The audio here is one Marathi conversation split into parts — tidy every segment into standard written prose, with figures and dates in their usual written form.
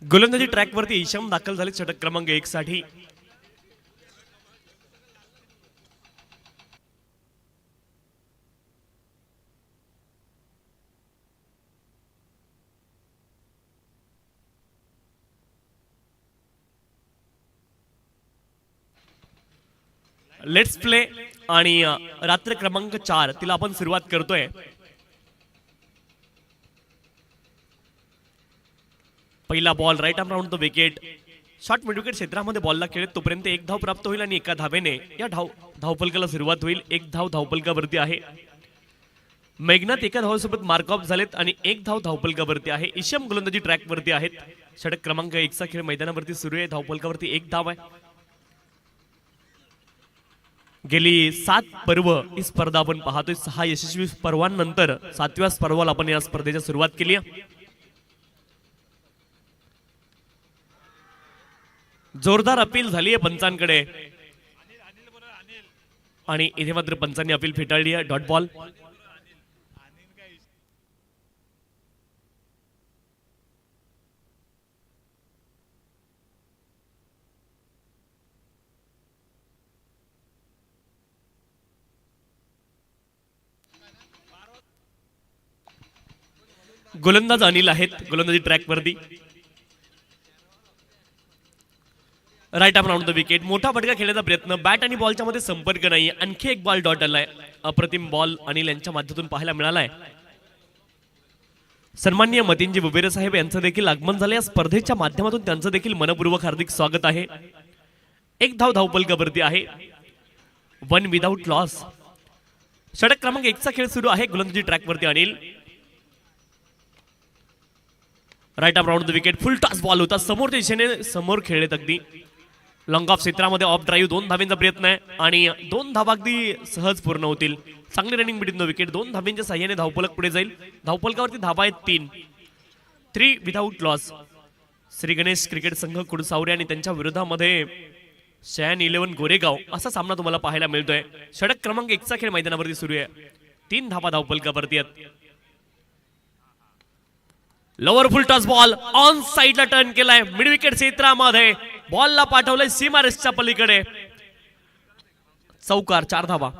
गोलंदाजी ट्रॅकवरती ईशम दाखल झाले षटक क्रमांक 1 साठी। लेट्स प्ले आणि रात्र क्रमांक 4 तिला आपण सुरुवात करतोय। पहिला ball right arm round the wicket, short mid wicket क्षेत्रामध्ये बॉलला खेळत तोपर्यंत एक धाव प्राप्त होईल आणि एका धावेने या धावफलकाला सुरुवात होईल। एक धाव धावफलकावरती आहे। मेघनाथ एका धावासोबत मार्क ऑफ झालेत आणि एक धाव धावफलकावरती आहे। ईशम गोलंदाजी ट्रॅकवरती आहेत। षटक क्रमांक 1 चा खेळ मैदानावरती सुरू आहे। धावफलकावरती एक धाव आहे। गेली 7 पर्व ही स्पर्धा आपण पाहतोय। 6 यशस्वी पर्वांनंतर 7व्या पर्वाला आपण या स्पर्धेची सुरुवात केली आहे। जोरदार अपील झाली आहे पंचांकडे आणि इथे मात्र पंचांनी अपील फेटाळली आहे। Dot ball. गोलंदाज अनिल आहेत गोलंदाजी ट्रॅकवरती। Right arm round the wicket, मोठा फटका खेळण्याचा प्रयत्न, बॅट आणि बॉलच्या मध्ये संपर्क नाही। आणखी एक बॉल डॉट आलाय। अप्रतिम बॉल अनिल यांच्या माध्यमातून पाहायला मिळालाय। सन्माननीय मतींजी बुबेरे साहेब यांचं देखील आगमन झालं। या स्पर्धेच्या माध्यमातून त्यांचं देखील मनपूर्वक हार्दिक स्वागत आहे। एक धाव धावफलकावरती आहे। 1 विदाउट लॉस। षटक क्रमांक 1 चा खेळ सुरू आहे। गोलंदाजी ट्रॅकवरती Anil. Right arm round the wicket, full toss ball होता। समोरच्या दिशेने समोर खेळलेत अगदी लॉंग ऑफ क्षेत्रामध्ये ऑफ ड्राईव्ह। 2 धावांचा प्रयत्न आहे आणि 2 धावा अगदी सहज पूर्ण होतील। चांगली रनिंग बिटवीन द विकेट। 2 धावांच्या साह्याने धावफलक पुढे जाईल। धावफलकावरती धावा आहेत 3 without loss. Shri Ganesh cricket संघ कुडसावरे आणि त्यांच्या विरोधामध्ये शयान 11 गोरेगाव असा सामना तुम्हाला पाहायला मिळतोय। षटक क्रमांक 1 चा खेळ मैदानावरती सुरू आहे। 3 धावा धावफलकावरती आहेत। Lower full toss ball on साइडला टर्न केलाय। मिड विकेट क्षेत्रामध्ये बॉलला पाठवलंय सीमारेषच्या पलीकडे। चौकार, 4 धावा।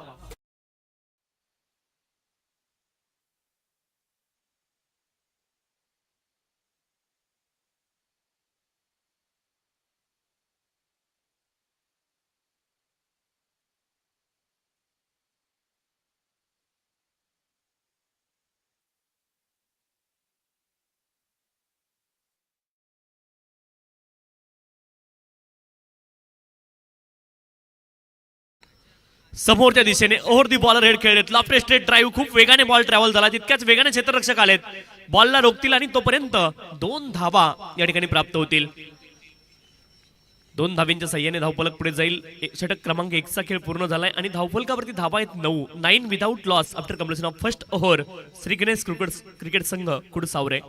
समोरच्या दिशेने ओव्हर दी बॉलर हेड खेळलेत। लॉफ्ट स्ट्रेट ड्राईव्ह, खूप वेगाने बॉल ट्रॅव्हल झाला। तितक्याच वेगाने क्षेत्ररक्षक आलेत, बॉलला रोखतील आणि तोपर्यंत 2 धावा या ठिकाणी प्राप्त होतील। 2 धावांच्या साह्याने धावफलक पुढे जाईल। षटक क्रमांक 1 चा खेळ पूर्ण झालाय आणि धावफलकावरती धावा आहेत 9 without loss after completion of first over. Shri Ganesh cricket संघ कुडसावरे।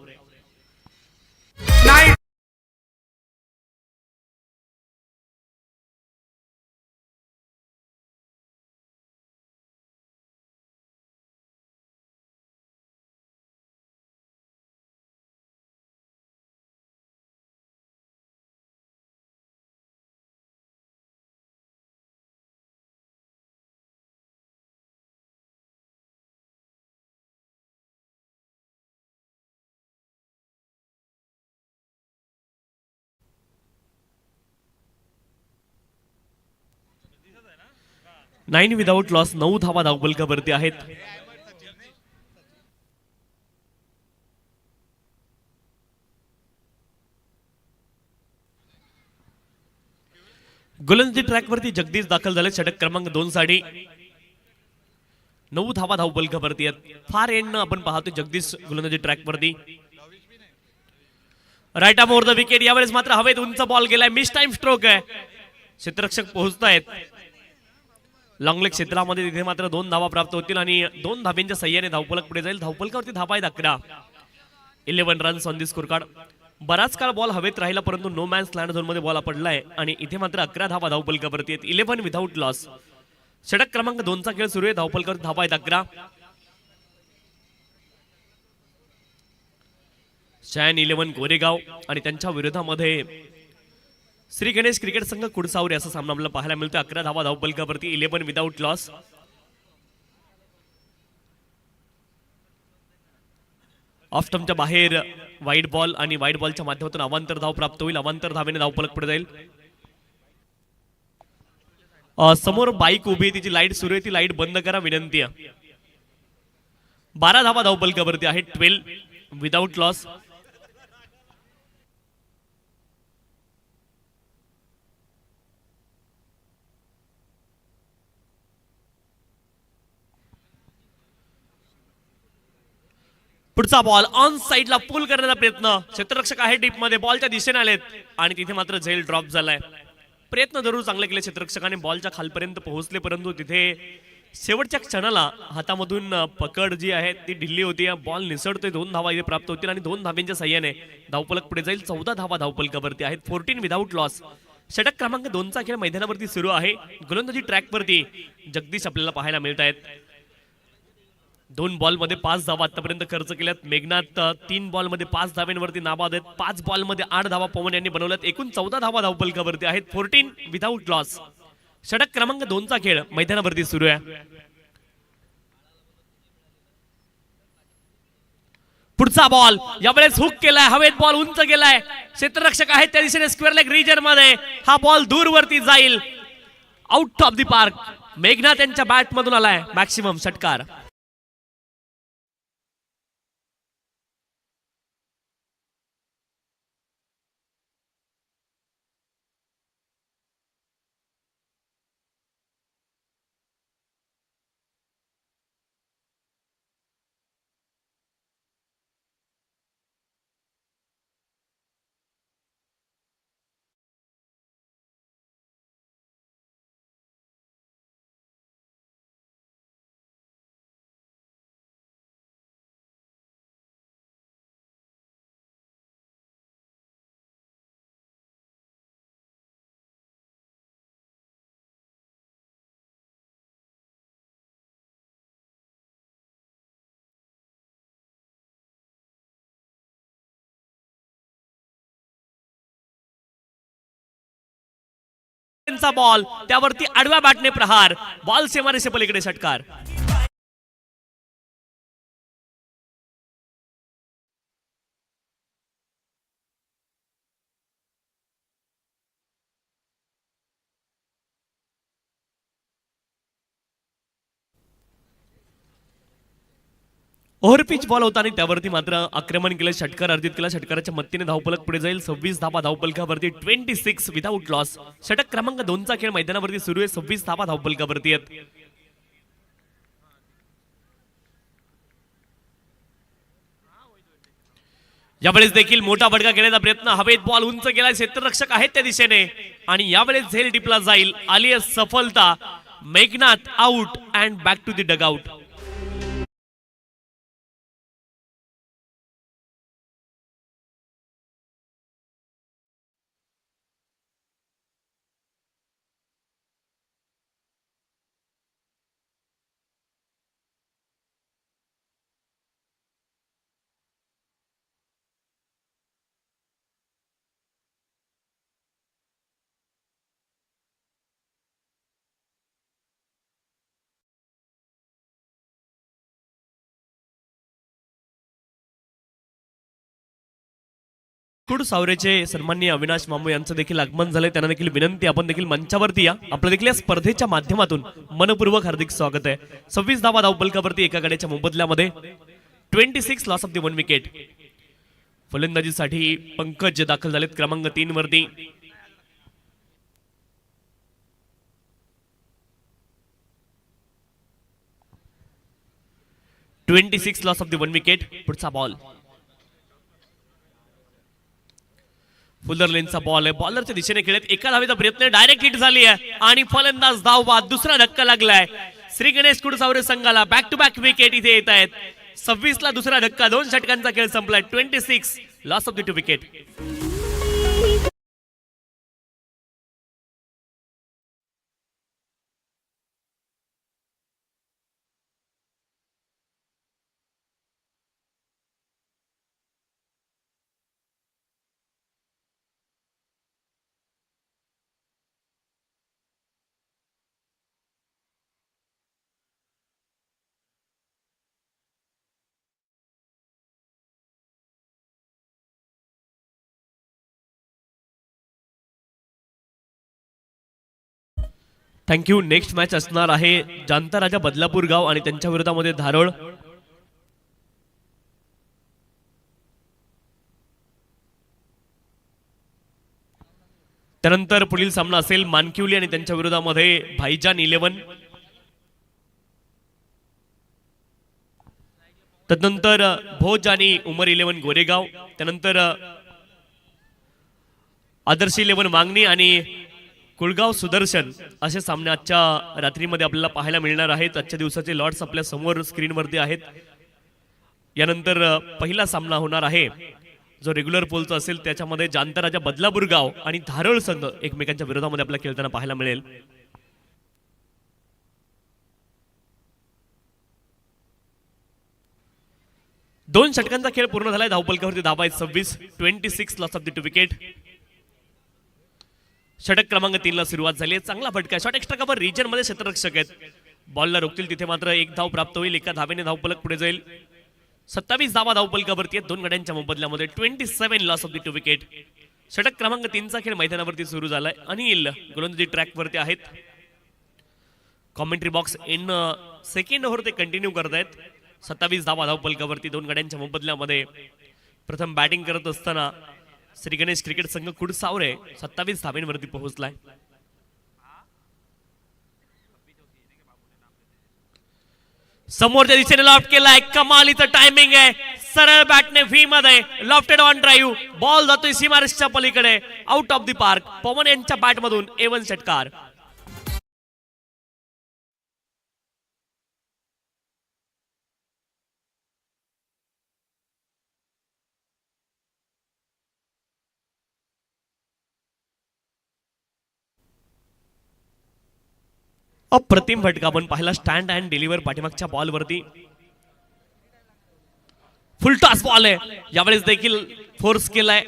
नाइन विदाउट लॉस, 9 धावा धावफलकावरती आहेत। गोलंदाजी ट्रॅकवरती जगदीश दाखल झाले षटक क्रमांक 2 साठी। 9 धावा धावफलकावरती आहेत। फार एंड आपण पाहतोय जगदीश गोलंदाजी ट्रॅकवरती। Right arm over the wicket, यावेळेस मात्र हवेत उंच बॉल गेलाय। मिस टाइम स्ट्रोक आहे। क्षेत्ररक्षक पोहोचतायत लॉंग लेग क्षेत्रामध्ये। तिथे मात्र 2 धावा प्राप्त होतील आणि 2 धावांच्या साह्याने धावफलक पुढे जाईल। धावफलकावरती धावा आहेत 11। 11 runs on the score card. बराच काळ बॉल हवेत राहिला परंतु नो मॅन्स लँड झोन मध्ये बॉल पडलाय आणि इथे मात्र 11 धावा धावफलकावरती आहेत। 11 विदाउट लॉस। षटक क्रमांक 2 चा खेळ सुरू आहे। धावफलकावरती धावा आहेत 11। शॅन 11 गोरेगाव आणि त्यांच्या विरोधामध्ये श्री गणेश क्रिकेट संघ कुडसावरे असा सामना आपल्याला पाहायला मिळतो. 11 धावा धावपलकावरती 11 विदाउट लॉस. ऑफ स्टंपच्या बाहेर वाईट बॉल आणि वाईट बॉलच्या माध्यमातून अवांतर धाव प्राप्त होईल. अवांतर धावेने धावपलक पुढे जाईल. समोर बाईक उभी आहे, तिची लाईट सुरू आहे, ती लाईट बंद करा विनंती आहे. 12 धावा धावपलकावरती आहे. 12 विदाउट लॉस. पुढचा बॉल ऑन साइडला पुल करण्याचा प्रयत्न. क्षेत्ररक्षक आहे डीप मध्ये, बॉलच्या दिशेने आलेत आणि तिथे मात्र झेल ड्रॉप झालाय. प्रयत्न जरूर चांगले केले क्षेत्ररक्षकाने, बॉलच्या खालपर्यंत पोहोचले, परंतु तिथे शेवटच्या क्षणाला हातामधून पकड जी आहे ती ढिल्ली होती. बॉल निसळतोय. 2 धावा इथे प्राप्त होतील आणि 2 धाव्यांच्या साह्याने धावपलक पुढे जाईल. 14 धावा धावपलकावरती आहेत. 14 विदाउट लॉस. षटक क्रमांक 2चा खेळ मैदानावरती सुरू आहे. गोलंदाजी ट्रॅकवरती जगदीश आपल्याला पाहायला मिळत आहेत. 2 बॉलमध्ये 5 धावा आतापर्यंत खर्च केल्यात. मेघनाथ 3 बॉलमध्ये 5 धाव्यांवरती नाबाद आहेत. 5 बॉलमध्ये 8 धावा पवन यांनी बनवल्यात. एकूण 14 धावा धावपलकावरती आहेत. 14 विदाउट लॉस. षटक क्रमांक 2चा खेळ मैदानावरती सुरू आहे. पुढचा बॉल यावेळेस हुक केलाय, हवेत बॉल उंच गेलाय. क्षेत्ररक्षक आहेत त्या दिशेने स्क्वेअर लेग रिजन मध्ये. हा बॉल दूरवरती जाईल, out of the park. Meghnath यांच्या बॅट मधून आलाय मॅक्सिमम षटकार. बॉल त्यावरती आडव्या बॅटने प्रहार. बॉल सीमारेषे पलीकडे षटकार. ओव्हरपिच बॉल होता आणि त्यावरती मात्र आक्रमण केलं, षटकार अर्जित केला. षटकाराच्या मदतीने धावपलक पुढे जाईल. 26 धावा धावपलकावरती. 26 विदाउट लॉस. षटक क्रमांक 2चा खेळ मैदानावरती सुरू आहे. 26 धावा धावपलकावरती आहेत. यावेळेस देखील मोठा फटका घेण्याचा प्रयत्न. हवेत बॉल उंच गेला. क्षेत्ररक्षक आहेत त्या दिशेने आणि यावेळेस झेल डिपला जाईल. आली सफलता. Meghnath out and back to the dugout. सावरेचे सन्माननीय अविनाश मामू यांचं देखील आगमन झालंय. त्यांना देखील विनंती, आपण देखील मंचावरती या. आपलं देखील या स्पर्धेच्या माध्यमातून मनपूर्वक हार्दिक स्वागत आहे. 26 धावा धावपलकावरती एका गड्याच्या मोबदल्यामध्ये. 26 लॉस ऑफ द 1 विकेट. फलंदाजीसाठी पंकज दाखल झालेत क्रमांक 3 वरती. (26 लॉस ऑफ द 1 विकेट. पुढचा बॉल फुलर लेनचा बॉल आहे. बॉलरच्या दिशेने खेळत एका धावेचा प्रयत्न, डायरेक्ट हिट झाली आहे आणि फलंदाज धाव बाद. दुसरा धक्का लागलाय श्री गणेश कुडसावरे संघाला. बॅक टू बॅक विकेट इथे येत आहेत. 26 ला दुसरा धक्का. 2 षटकांचा खेळ संपलाय. 26 loss of the 2 wicket. Thank you. Next match असणार आहे जांता राजा बदलापूर गाव आणि त्यांच्या विरोधामध्ये धारोळ. त्यानंतर पुढील सामना असेल मानकिवली आणि त्यांच्या विरोधामध्ये भाईजान 11. तदनंतर भोज आणि उमर 11 गोरेगाव. त्यानंतर आदर्श 11 मागणी आणि कुळगाव सुदर्शन असे सामने आजच्या रात्रीमध्ये आपल्याला पाहायला मिळणार आहेत. आजच्या दिवसाचे लॉट्स आपल्या समोर स्क्रीनवरती आहेत. यानंतर पहिला सामना होणार आहे जो रेग्युलर पोलचा असेल, त्याच्यामध्ये जांता राजा बदलापूर गाव आणि धारळ संघ एकमेकांच्या विरोधामध्ये आपल्याला खेळताना पाहायला मिळेल. दोन षटकांचा खेळ पूर्ण झालाय. धावपलकावरती धावा आहेत 26. 26 लॉस ऑफ द 2 विकेट. षटक क्रमांक 3 ला सुरुवात झाली आहे. चांगला फटका शॉट एक्स्ट्रा कव्हर रिजन मध्ये क्षेत्ररक्षक आहेत. बॉलला रोखतील तिथे मात्र एक धाव प्राप्त होईल. एका धावेने धावपलक पुढे जाईल. 27 धावा धावपलकावरती आहेत दोन गड्यांच्या मोबदल्यामध्ये. 27 लॉस ऑफ द 2 विकेट. षटक क्रमांक 3 चा खेळ मैदानावरती सुरू झालाय. अनिल गोलंदाजी ट्रॅक वरती आहेत. Commentary box in second over ते कंटिन्यू करतायत. 27 धावा धावपलकावरती दोन गड्यांच्या मोबदल्यामध्ये. प्रथम बॅटिंग करत असताना श्री गणेश क्रिकेट संघ कुडसावरे 27 धावेंवरती पोहोचलाय. समोरच्या दिशेने लॉफ्ट केलाय. कमालीचं टायमिंग आहे. सरळ बॅटने व्ही मध्ये लॉफ्टेड ऑन ड्राईव्ह. बॉल जातोय सीमारेषच्या पलीकडे आउट ऑफ द पार्क. पवन यांच्या बॅट मधून A1 षटकार. अप्रतिम फटका आपण पाहिला. स्टँड अँड डिलिव्हर पाठीमागच्या बॉलवरती. फुल टॉस बॉल आहे. यावेळेस देखील फोर्स केलाय.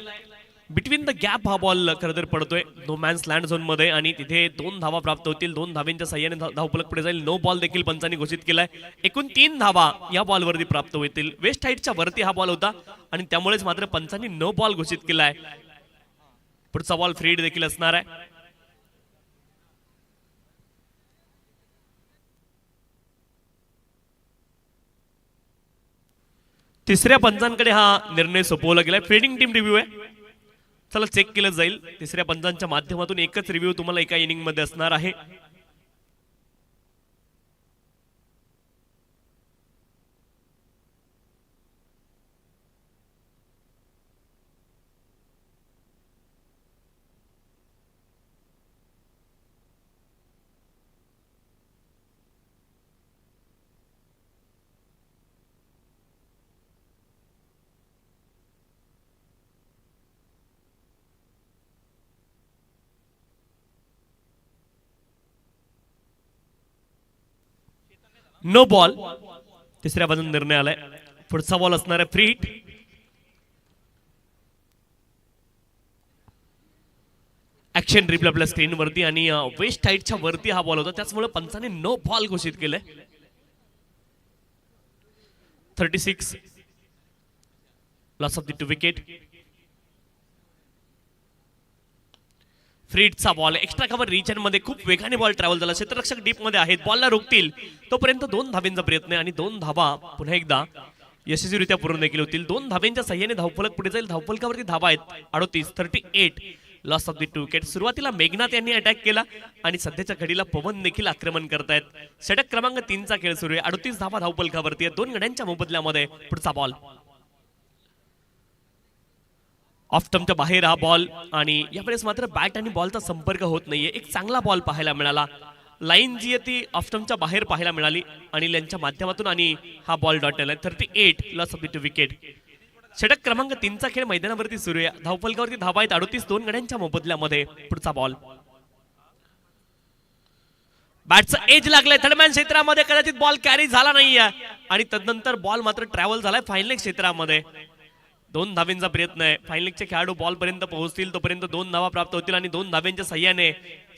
बिटवीन द गॅप हा बॉल खरं तर पडतोय नो मॅन्स लँड झोन मध्ये आणि तिथे 2 धावा प्राप्त होतील. 2 धावांच्या सहाय्याने धावपलक पुढे जाईल. नो बॉल देखील पंचांनी घोषित केलाय. एकूण 3 धावा या बॉलवरती प्राप्त होतील. वेस्ट हाईटच्या वरती हा बॉल होता आणि त्यामुळेच मात्र पंचांनी नो बॉल घोषित केलाय. पुढचा बॉल फ्री हिट देखील असणार आहे. तिसऱ्या पंचांकडे हा निर्णय सोपवला गेलाय. फील्डिंग टीम रिव्ह्यू आहे. चला चेक केलं जाईल. तिसऱ्या पंचांच्या माध्यमातून एकच रिव्ह्यू तुम्हाला एका इनिंग मध्ये असणार आहे. No ball. तिसऱ्या बाजून निर्णय आलाय. पुढचा बॉल असणार आहे फ्री हिट. ऍक्शन रिप्ले आपल्या स्क्रीनवरती आणि वेस्ट हाईटच्या वरती हा बॉल होता. त्याचमुळे पंचाने नो बॉल घोषित केलंय. 36 लॉस ऑफ द 2 विकेट. फ्रीटचा बॉल एक्स्ट्रा कव्हर रिजन मध्ये खूप वेगाने बॉल ट्रॅव्हल झाला. क्षेत्ररक्षक डीप मध्ये आहेत. बॉलला रोखतील तोपर्यंत 2 धावेंचा प्रयत्न आहे आणि 2 धावा पुन्हा एकदा यशस्वीरित्या पूर्ण देखील होतील. 2 धावेंच्या सहाय्याने धावफलक पुढे जाईल. धावफलकावरती धावा आहेत 38 लॉस ऑफ द 2 विकेट. सुरुवातीला मेघनाथ यांनी अटॅक केला आणि सध्याच्या घडीला पवन देखील आक्रमण करतायत. षटक क्रमांक 3 चा खेळ सुरू आहे. 38 धावा धावफलकावरती आहे. 2 गड्यांच्या मोबदल्यामध्ये. पुढचा बॉल ऑफ स्टंपच्या बाहेर हा बॉल आणि यावेळेस मात्र बॅट आणि बॉलचा संपर्क होत नाहीये. एक चांगला बॉल पाहायला मिळाला. लाईन जी आहे ती ऑफ स्टंपच्या बाहेर पाहायला मिळाली आणि यांच्या माध्यमातून आणि हा बॉल डॉट आलाय. 38 लॉस ऑफ द 2 विकेट. षटक क्रमांक 3 चा खेळ मैदानावरती सुरू आहे. धावफलकावरती धावा आहेत 38. 2 गड्यांच्या मोबदल्यामध्ये. पुढचा बॉल बॅटचा एज लागलाय. थर्डमॅन क्षेत्रामध्ये कदाचित बॉल कॅरी झाला नाहीये आणि तदनंतर बॉल मात्र ट्रॅव्हल झालाय फायनल क्षेत्रामध्ये. 2 धावेंचा प्रयत्न आहे. फायनलचे खेळाडू बॉल पर्यंत पोहोचतील तोपर्यंत 2 धावा प्राप्त होतील आणि 2 धावेंच्या सहाय्याने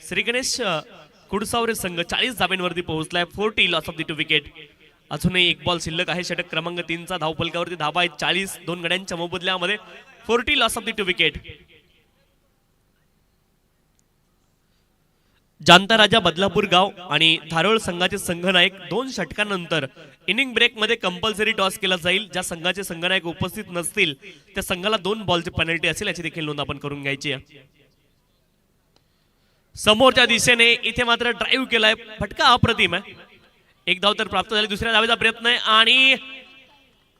श्री गणेश कुडसावरे संघ 40 धावेंवरती पोहोचलाय. 40 लॉस ऑफ द 2 विकेट. अजूनही एक बॉल शिल्लक आहे. षटक क्रमांक 3 चा धावफलकावरती धावा आहेत 40. 2 गड्यांच्या मोबदल्यामध्ये. 40 लॉस ऑफ द 2 विकेट. जांता राजा बदलापूर गाव आणि धारोळ संघाचे संघनायक 2 षटकांनंतर इनिंग ब्रेक मध्ये कंपल्सरी टॉस केला जाईल. ज्या संघाचे संघनायक उपस्थित नसतील त्या संघाला 2 बॉलची पेनल्टी असेल याची देखील नोंद आपण करून घ्यायची आहे. समोरच्या दिशेने इथे मात्र ड्राईव्ह केलाय, फटका अप्रतिम आहे. एक धाव तर प्राप्त झाली, दुसऱ्या धावेचा प्रयत्न आहे आणि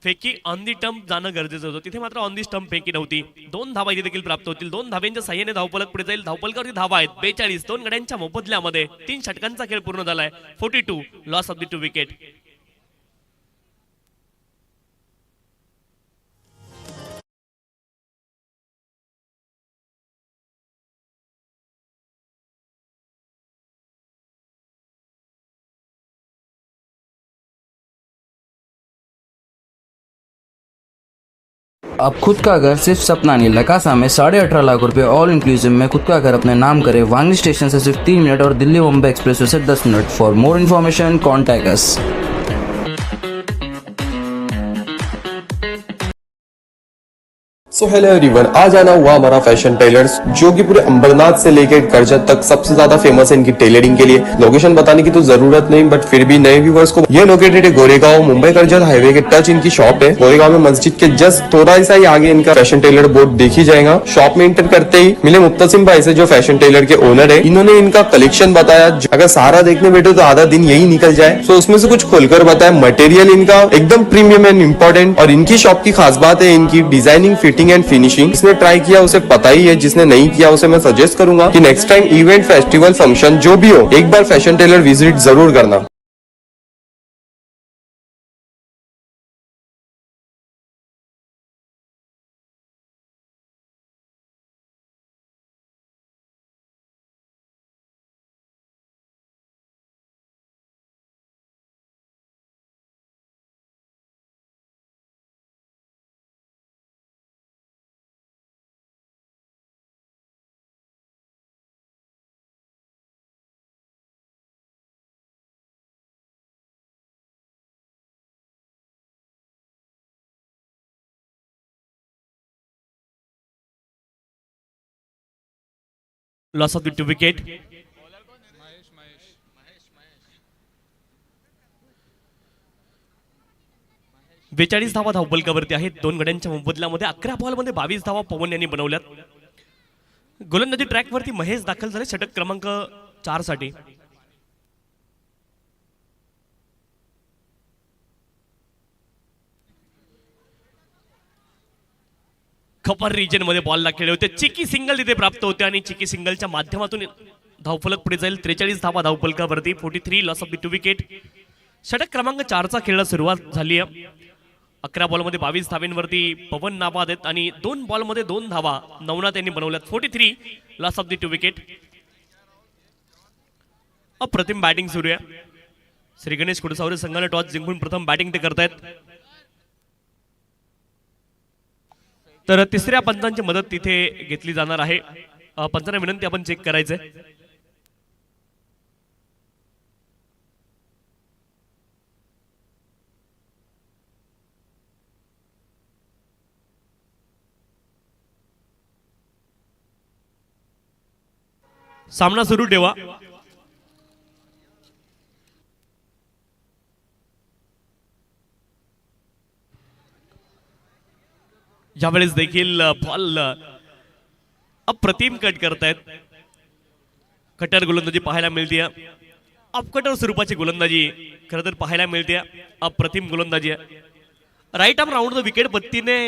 फेकी ऑन दी स्टंप जाणं गरजेचं होतं. तिथे मात्र ऑन दी स्टंप फेकी नव्हती. 2 धावा इथे देखील प्राप्त होतील. 2 धाव्यांच्या साह्याने धावफलक पुढे जाईल. धावफलकावरती धावा आहेत 42. 2 गड्यांच्या मोबदल्यामध्ये 3 षटकांचा खेळ पूर्ण झालाय. 42 लॉस ऑफ दी 2 विकेट. अब खुद का घर सिर्फ सपना नहीं, लकासा में 18.5 लाख रुपए ऑल इंक्लूसिव में खुद का घर अपने नाम करे। वांगली स्टेशन से सिर्फ 3 मिनट और Delhi Mumbai express say 10 minute. For more information contact us. So hello everyone, आज आना हुआ हमारा फैशन टेलर्स, जो कि पूरे अंबरनाथ से लेकर करजत तक सबसे ज्यादा फेमस है इनकी टेलरिंग के लिए। लोकेशन बताने की तो जरूरत नहीं, बट फिर भी नए व्यूवर्स को, ये लोकेटेड है गोरेगांव, मुंबई करजत हाईवे के टच इनकी शॉप है। गोरेगांव में मस्जिद के जस्ट थोड़ा सा ही आगे इनका फैशन टेलर बोर्ड देखी जाएगा। शॉप में एंटर करते ही मिले मुक्तसिम भाई से, जो फैशन टेलर के ओनर है। इन्होंने इनका कलेक्शन बताया, अगर सारा देखने बैठे तो आधा दिन यही निकल जाए। सो उसमें से कुछ खोलकर बताया। मटेरियल इनका एकदम प्रीमियम एंड इम्पोर्टेंट, और इनकी शॉप की खास बात है इनकी डिजाइनिंग, फिटिंग एंड फिनिशिंग। जिसने ट्राई किया उसे पता ही है, जिसने नहीं किया उसे मैं सजेस्ट करूंगा कि next time event, festival, function जो भी हो, एक बार फैशन टेलर विजिट जरूर करना। Loss of the 2 wicket. बेचाळीस धावा धावफलकावरती आहेत. 2 गड्यांच्या मोबदल्यामध्ये 11 बॉलमध्ये 22 धावा पवन यांनी बनवल्यात. गोलंदाजी ट्रॅकवरती महेश दाखल झाले षटक क्रमांक 4 साठी. खपर रिजन मध्ये बॉलला खेळले होते. चिकी सिंगल तिथे प्राप्त होते आणि चिकी सिंगलच्या माध्यमातून धावफलक पुढे जाईल. 43 धावा धावफलकावरती. 43 लॉस ऑफ द 2 विकेट. षटक क्रमांक 4चा खेळला सुरुवात झाली आहे. 11 बॉलमध्ये 22 धावांवरती पवन नाबाद आहेत आणि 2 बॉलमध्ये 2 धावा नवनाथ यांनी बनवल्यात. 43 लॉस ऑफ द 2 विकेट. अप्रतिम बॅटिंग सुरू आहे. श्री गणेश कुडसावरे संघाने टॉस जिंकून प्रथम बॅटिंग ते करतायत. तर तिसऱ्या पंचांची मदत तिथे घेतली जाणार आहे. पंचांना विनंती आपण चेक करायचंय. सामना सुरू ठेवा. यावेळेस देखील बॉल अप्रतिम कट करतायत. कटर गोलंदाजी पाहायला मिळते. अपकटर स्वरूपाची गोलंदाजी खरं तर पाहायला मिळते. अप्रतिम गोलंदाजी आहे. Right arm round the wicket पत्तीने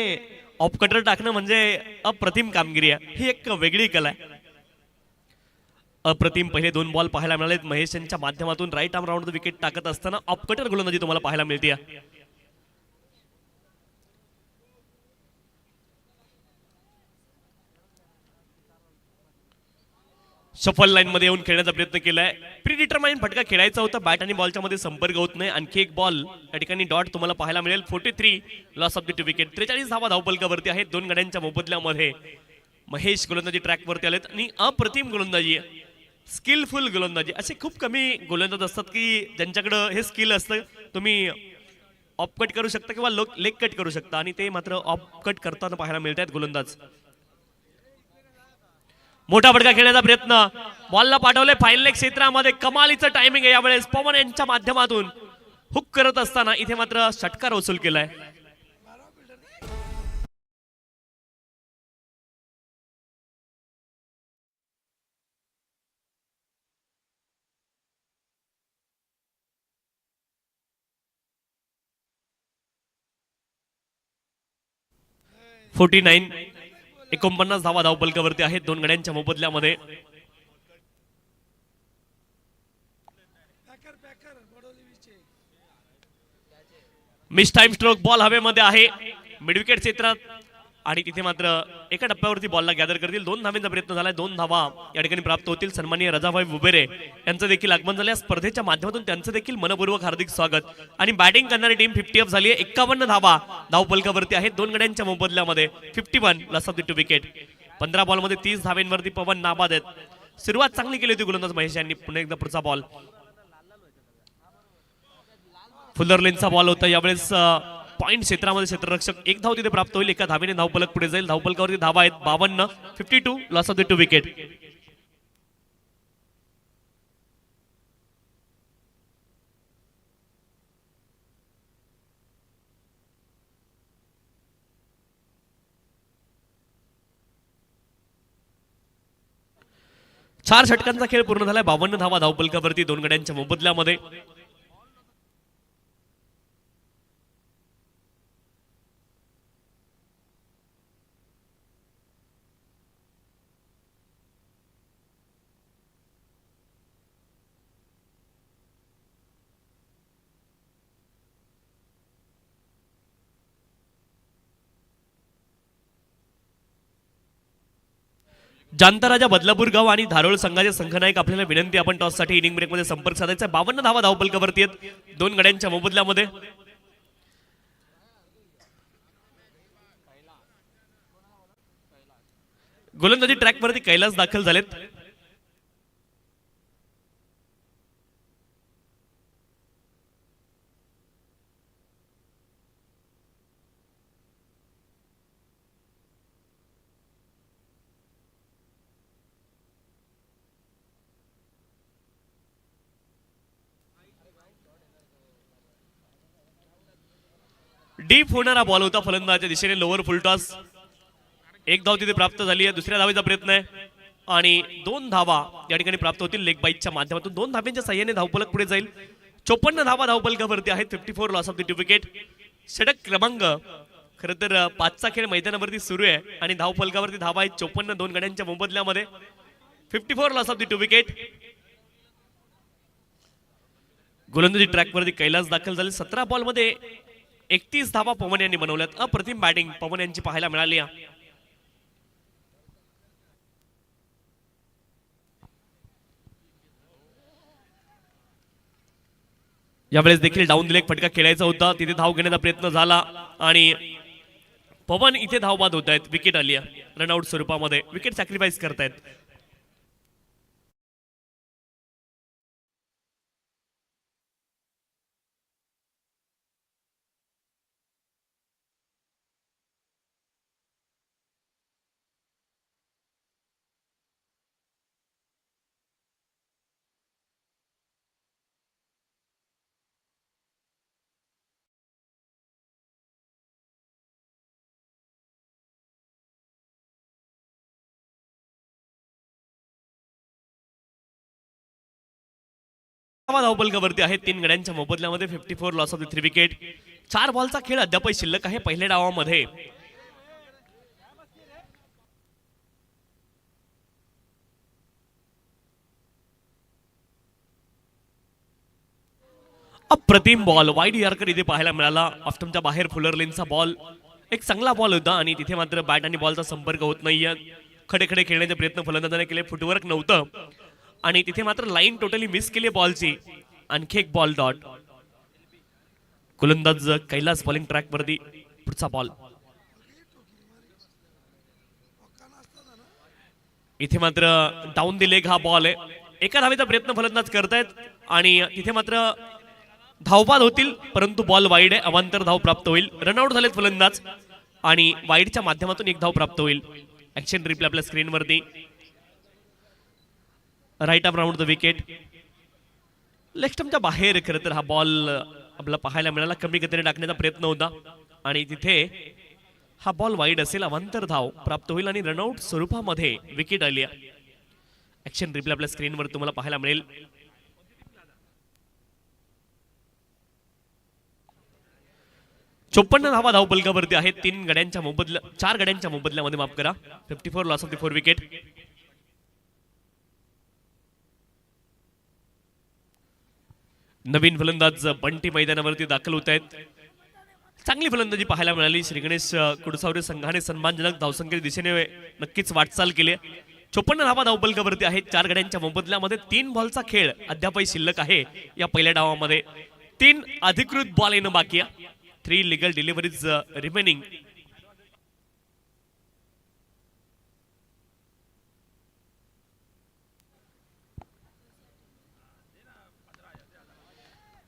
ऑफ कटर टाकणं म्हणजे अप्रतिम कामगिरी आहे. ही एक वेगळी कला आहे. अप्रतिम पहिले 2 बॉल पाहायला मिळालेत महेश यांच्या माध्यमातून. Right arm round the wicket टाकत असताना ऑफ कटर गोलंदाजी तुम्हाला पाहायला मिळते. सफल लाईन मध्ये येऊन खेळण्याचा प्रयत्न केलाय. प्री डिटरमाइन फटका खेळायचा होता. बॅट आणि बॉलच्या मध्ये संपर्क होत नाही. आणखी एक बॉल या ठिकाणी डॉट तुम्हाला पाहायला मिळेल. 43 लॉस ऑफ द 2 विकेट. 43 धावा धावफलकावरती आहेत. 2 गड्यांच्या मोबदल्यामध्ये महेश गोलंदाजी ट्रॅक वरती आलेत आणि अप्रतिम गोलंदाजी, स्किलफुल गोलंदाजी. असे खूप कमी गोलंदाज असतात की ज्यांच्याकडे हे स्किल असतं. तुम्ही ऑफ कट करू शकता किंवा लेग कट करू शकता आणि ते मात्र ऑफ कट करताना पाहायला मिळतात गोलंदाज. मोठा फटका खेळण्याचा प्रयत्न, बॉलला पाठवले फाईन लेग क्षेत्रामध्ये. कमालीचं टायमिंग आहे यावेळेस पवन यांच्या माध्यमातून. हुक करत असताना इथे मात्र षटकार वसूल केलाय. $49 49 धावा धावपलकावरती आहेत दोन गड्यांच्या मोबदल्यामध्ये. मिस टाइम स्ट्रोक, बॉल हवेमध्ये आहे मिड विकेट क्षेत्रात आणि तिथे मात्र एका टप्प्यावरती बॉलला गॅदर करतील. 2 धावांचा प्रयत्न झालाय, 2 धावा या ठिकाणी प्राप्त होतील. सन्माननीय रजाभाई उबेरे यांचं देखील आगमन झालं. स्पर्धेच्या माध्यमातून त्यांचं देखील मनपूर्वक हार्दिक स्वागत. आणि बॅटिंग करणारी टीम 50 अप झाली आहे. 51 धावा धावपलकावरती आहेत दोन गड्यांच्या मोबदल्यामध्ये. 51 लॉस ऑफ द 2 विकेट. 15 बॉलमध्ये 30 धावांवरती पवन नाबाद आहेत. सुरुवात चांगली केली होती गोलंदाज महेश यांनी. पुन्हा एकदा पुढचा बॉल, फुलर लेनचा बॉल होता यावेळेस. पॉइंट क्षेत्रामध्ये क्षेत्ररक्षक, 1 धाव तिथे प्राप्त होईल. एका धावेने धावपलक पुढे जाईल. धावपलकावरती धावा आहेत 52. 52 लॉस ऑफ द 2 विकेट. चार षटकांचा खेळ पूर्ण झालाय. 52 धावा धावपलकावरती दोन गड्यांच्या मोबदल्यामध्ये. जांताराजा बदलापूर गाव आणि धारोळ संघाचे संघनायक आपल्याला विनंती, आपण टॉस साठी इनिंग ब्रेक मध्ये संपर्क साधायचा. 52 धावा धावपलकावरती आहेत दोन गड्यांच्या मोबदल्यामध्ये. गोलंदाजी ट्रॅक वरती कैलास दाखल झालेत. डीप होणारा बॉल होता फलंदाजाच्या दिशेने. लोअर फुलटॉस, 1 धाव तिथे प्राप्त झाली आहे. दुसऱ्या धावेचा प्रयत्न आहे आणि 2 धावा या ठिकाणी प्राप्त होतील लेग बाईटच्या माध्यमातून. 2 धाव्यांच्या साह्याने धावपलक पुढे जाईल. 54 धावा धावपलकावरती आहेत. 54 लॉस ऑफ द 2 विकेट. षटक क्रमांक खरं तर 5चा खेळ मैदानावरती सुरू आहे आणि धावपलकावरती धावा आहेत 54 दोन गड्यांच्या मोबदल्यामध्ये. 54 लॉस ऑफ द 2 विकेट. गोलंदाजी ट्रॅकवरती कैलास दाखल झाले. 17 बॉलमध्ये 31 धावा पवन यांनी बनवल्यात. अप्रतिम बॅटिंग पवन यांची पाहायला मिळाली. यावेळेस देखील डाऊन दिले, फटका खेळायचा होता, तिथे धाव घेण्याचा प्रयत्न झाला आणि पवन इथे धावबाद होत आहेत. विकेट आली आहे रनआउट स्वरूपामध्ये. विकेट सॅक्रिफाईस करतायत. धावपलकावरती आहेत 3 गड्यांच्या मोबदल्यामध्ये. 54 लॉस ऑफ द 3 विकेट. 4 बॉलचा खेळ अद्याप शिल्लक आहे पहिल्या डावामध्ये. अप्रतिम बॉल वाईड यॉर्कर इथे पाहायला मिळाला. ऑफ्टमच्या बाहेर फुलर लेनचा बॉल, एक चांगला बॉल होता आणि तिथे मात्र बॅट आणि बॉलचा संपर्क होत नाहीये. खडे खडे खेळण्याचे प्रयत्न फलंदाजाने केले, फुटवर्क नव्हतं आणि तिथे मात्र लाईन टोटली मिस केली बॉलची. आणखी एक बॉल डॉट. गोलंदाज कैलास बॉलिंग ट्रॅक वरती. पुढचा बॉल इथे मात्र डाऊन द लेग हा बॉल आहे. एका धावेचा प्रयत्न फलंदाज करतायत आणि तिथे मात्र धावबाद होतील, परंतु बॉल वाईड आहे. अवांतर धाव प्राप्त होईल. रनआउट झालेत फलंदाज आणि वाईडच्या माध्यमातून 1 धाव प्राप्त होईल. ऍक्शन रिप्ले आपल्या स्क्रीनवरती. Right up round the wicket. Leg स्टंपच्या बाहेर खरं तर हा बॉल आपल्याला पाहायला मिळाला. कमी गतीने टाकण्याचा प्रयत्न होता आणि तिथे हा बॉल वाईड असेल. अवांतर धाव प्राप्त होईल आणि रनआउट स्वरूपामध्ये विकेट आली. ऍक्शन रिप्ले आपल्या स्क्रीनवर तुम्हाला पाहायला मिळेल. चोपन्न धावा धाव बलकावरती आहेत. 4 गड्यांच्या मोबदल्यामध्ये माफ करा. 54 लॉस ऑफ द 4 विकेट. नवीन फलंदाज बंटी मैदानावरती दाखल होत आहेत. चांगली फलंदाजी पाहायला मिळाली. श्री गणेश कुडसावरे संघाने सन्मानजनक धावसंख्येच्या दिशेने नक्कीच वाटचाल केली. 54 धावा धावपलकावरती आहेत. 4 गड्यांच्या मोबदल्यामध्ये 3 बॉलचा खेळ अद्यापही शिल्लक आहे. या पहिल्या डावामध्ये 3 अधिकृत बॉल येणं बाकी आहे. 3 लिगल डिलिव्हरीज रिमेनिंग.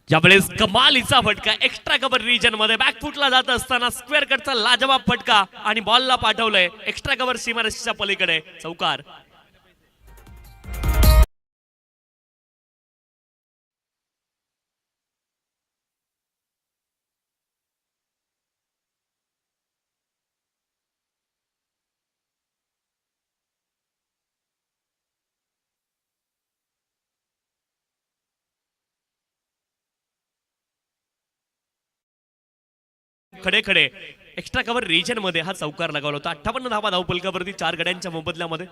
ज्यावेळेस कमालीचा फटका एक्स्ट्रा कव्हर रिजन मध्ये बॅकफुटला जात असताना स्क्वेअर कटचा लाजवाब फटका आणि बॉलला पाठवलंय एक्स्ट्रा कव्हर सीमारेषेच्या पलीकडे. चौकार. खडे खडे एक्स्ट्रा कव्हर रिजन मध्ये हा चौकार लगावला होता. 58 धावा धावपलकावरती 4 गड्यांच्या मोबदल्यामध्ये.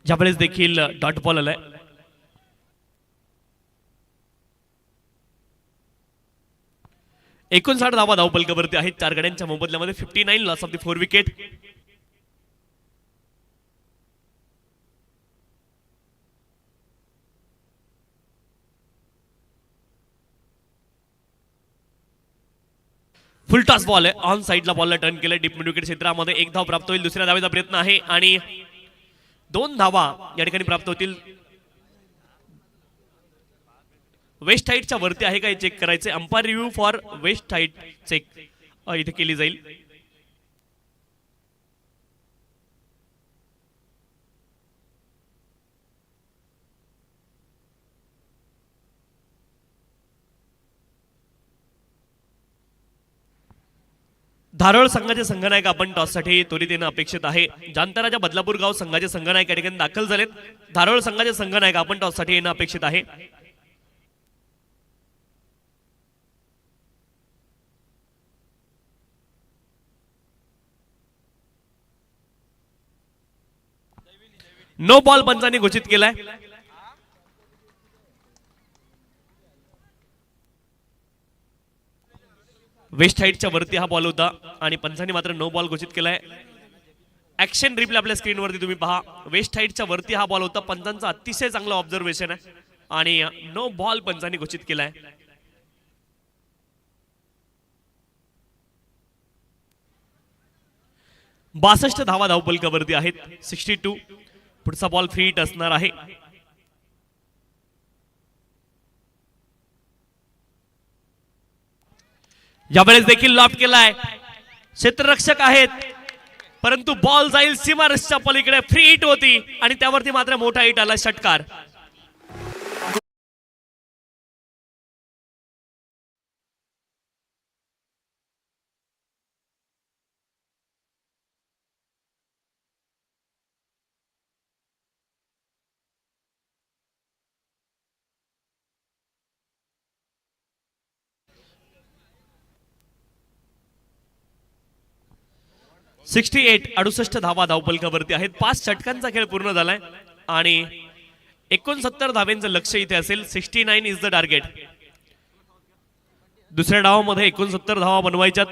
ज्यावेळेस देखील डॉट बॉल आलाय. एकूण 60 धावा धावपलकावरती आहेत. 4 गड्यांच्या मोबदल्यामध्ये 59 loss of the 4 wicket. Full toss ball आहे. ऑन साइडला बॉलला टर्न केलं. डीप मिड विकेट क्षेत्रामध्ये 1 धाव प्राप्त होईल. दुसऱ्या धावेचा प्रयत्न आहे आणि 2 धावा या ठिकाणी प्राप्त होतील. वेस्ट हाईटच्या वरती आहे का हे चेक करायचे. Umpire review for waist height check इथे केली जाईल. धारोळ संघाचे संघनायक आपण टॉससाठी त्वरित येणं अपेक्षित आहे. जांतराच्या बदलापूर गाव संघाचे संघनायक या ठिकाणी दाखल झालेत. धारोळ संघाचे संघनायक आपण टॉससाठी येणं अपेक्षित आहे. नो बॉल पंचांनी घोषित केलाय. वेस्ट हाईटच्या वरती हा बॉल होता आणि पंचांनी मात्र नो बॉल घोषित केलाय. ऍक्शन रिप्ले आपल्या स्क्रीनवरती तुम्ही पहा. वेस्ट हाईटच्या वरती हा बॉल होता. पंचांचं अतिशय चांगलं ऑब्झर्वेशन आहे आणि नो बॉल पंचांनी घोषित केलाय. बासष्ट धावा धावपलकावरती आहेत. 62. पुढचा बॉल फ्री हिट असणार आहे. यावेळेस देखील लॉफ्ट केलाय. क्षेत्ररक्षक आहेत परंतु बॉल जाईल सीमारेषेच्या पलीकडे. फ्री हिट होती आणि त्यावरती मात्र मोठा हिट आला. षटकार. सिक्स्टी 68 धावा धावपलकावरती आहेत. 5 षटकांचा खेळ पूर्ण झालाय आणि 69 धावेंचं लक्ष इथे असेल. 69 इज द टार्गेट. दुसऱ्या डावामध्ये 69 धावा बनवायच्यात.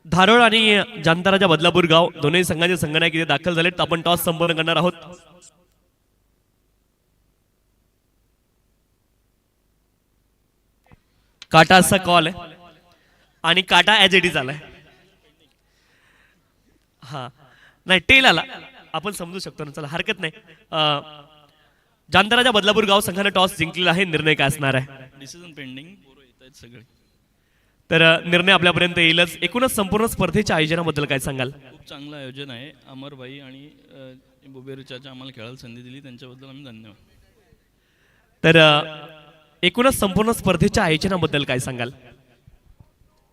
धारोळ आणि जांताराजा बदलापूर गाव दोन्ही संघाचे संघनायक इथे दाखल झालेत. आपण टॉस संपन्न करणार आहोत. काटा असा कॉल आहे आणि काटा ऍज इट इज आलाय. हा नाही टेल आला आपण समजू शकतो ना. चला हरकत नाही. जांताराजा बदलापूर गाव संघाने टॉस जिंकलेला आहे. निर्णय काय असणार आहे? डिसिजन पेंडिंग पोरं येत आहेत सगळे. तर निर्णय आपल्यापर्यंत येईलच. एकूणच संपूर्ण स्पर्धेच्या आयोजनाबद्दल काय सांगाल? खूप चांगलं आयोजन आहे. अमरभाई आणि बुबेरू चाचा आम्हाला खेळायला संधी दिली त्यांच्याबद्दल आम्ही धन्यवाद. तर एकूणच संपूर्ण स्पर्धेच्या आयोजनाबद्दल काय सांगाल?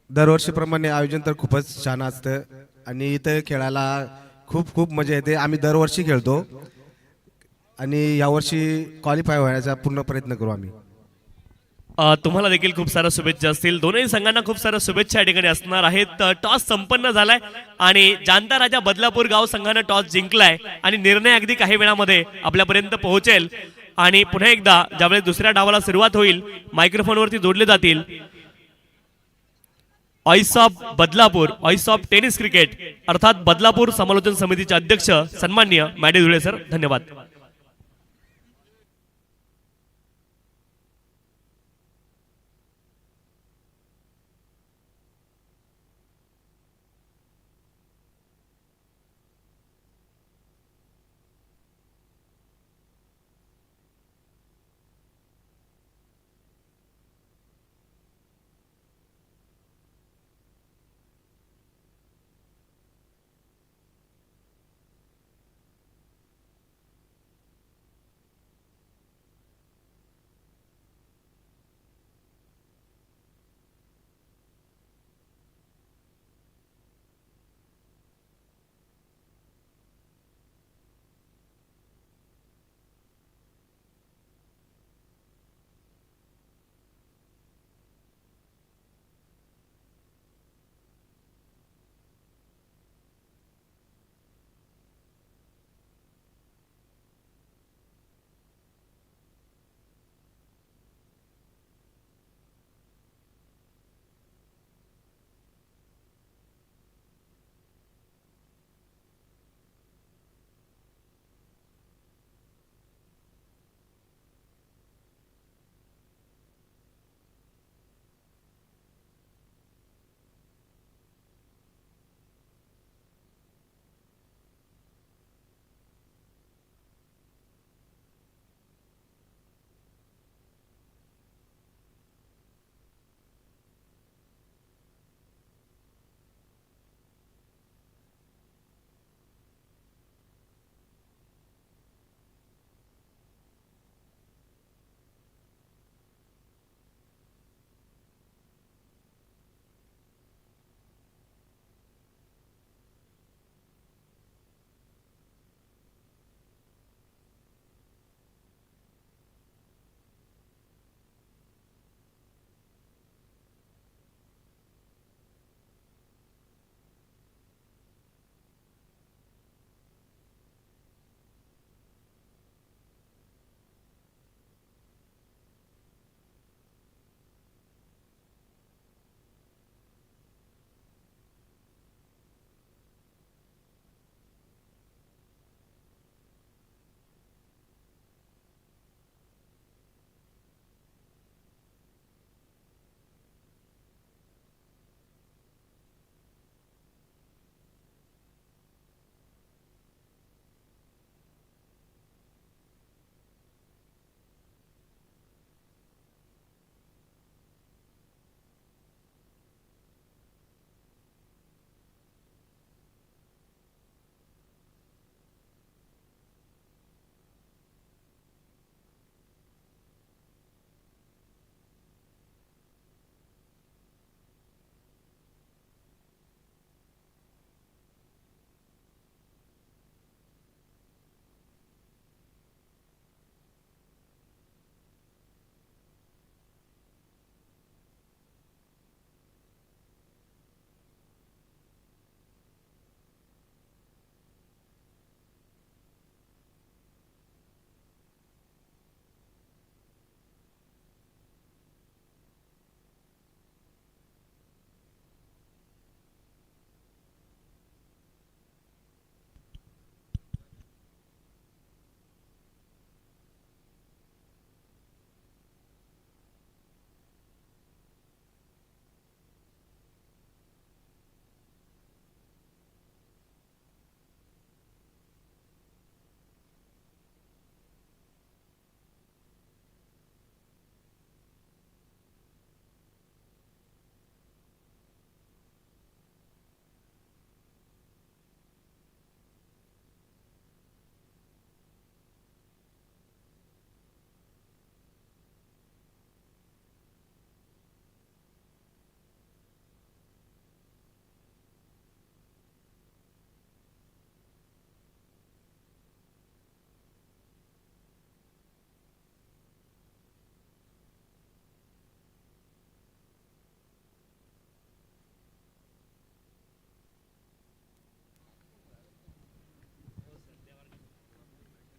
दरवर्षीप्रमाणे आयोजन तर खूपच छान असतं आणि इथं खेळायला खूप खूप मजा येते. आम्ही दरवर्षी खेळतो आणि यावर्षी क्वालिफाय होण्याचा पूर्ण प्रयत्न करू आम्ही. तुम्हाला देखील खूप साऱ्या शुभेच्छा असतील. दोन्ही संघांना खूप साऱ्या शुभेच्छा या ठिकाणी असणार आहेत. टॉस संपन्न झालाय आणि जांता राजा बदलापूर गाव संघानं टॉस जिंकलाय आणि निर्णय अगदी काही वेळामध्ये आपल्यापर्यंत पोहोचेल. आणि पुन्हा एकदा ज्यावेळेस दुसऱ्या डावाला सुरुवात होईल मायक्रोफोनवरती जोडले जातील voice of Badlapur, voice of tennis cricket अर्थात बदलापूर समालोचन समितीचे अध्यक्ष सन्माननीय मॅडे धुळे सर. धन्यवाद.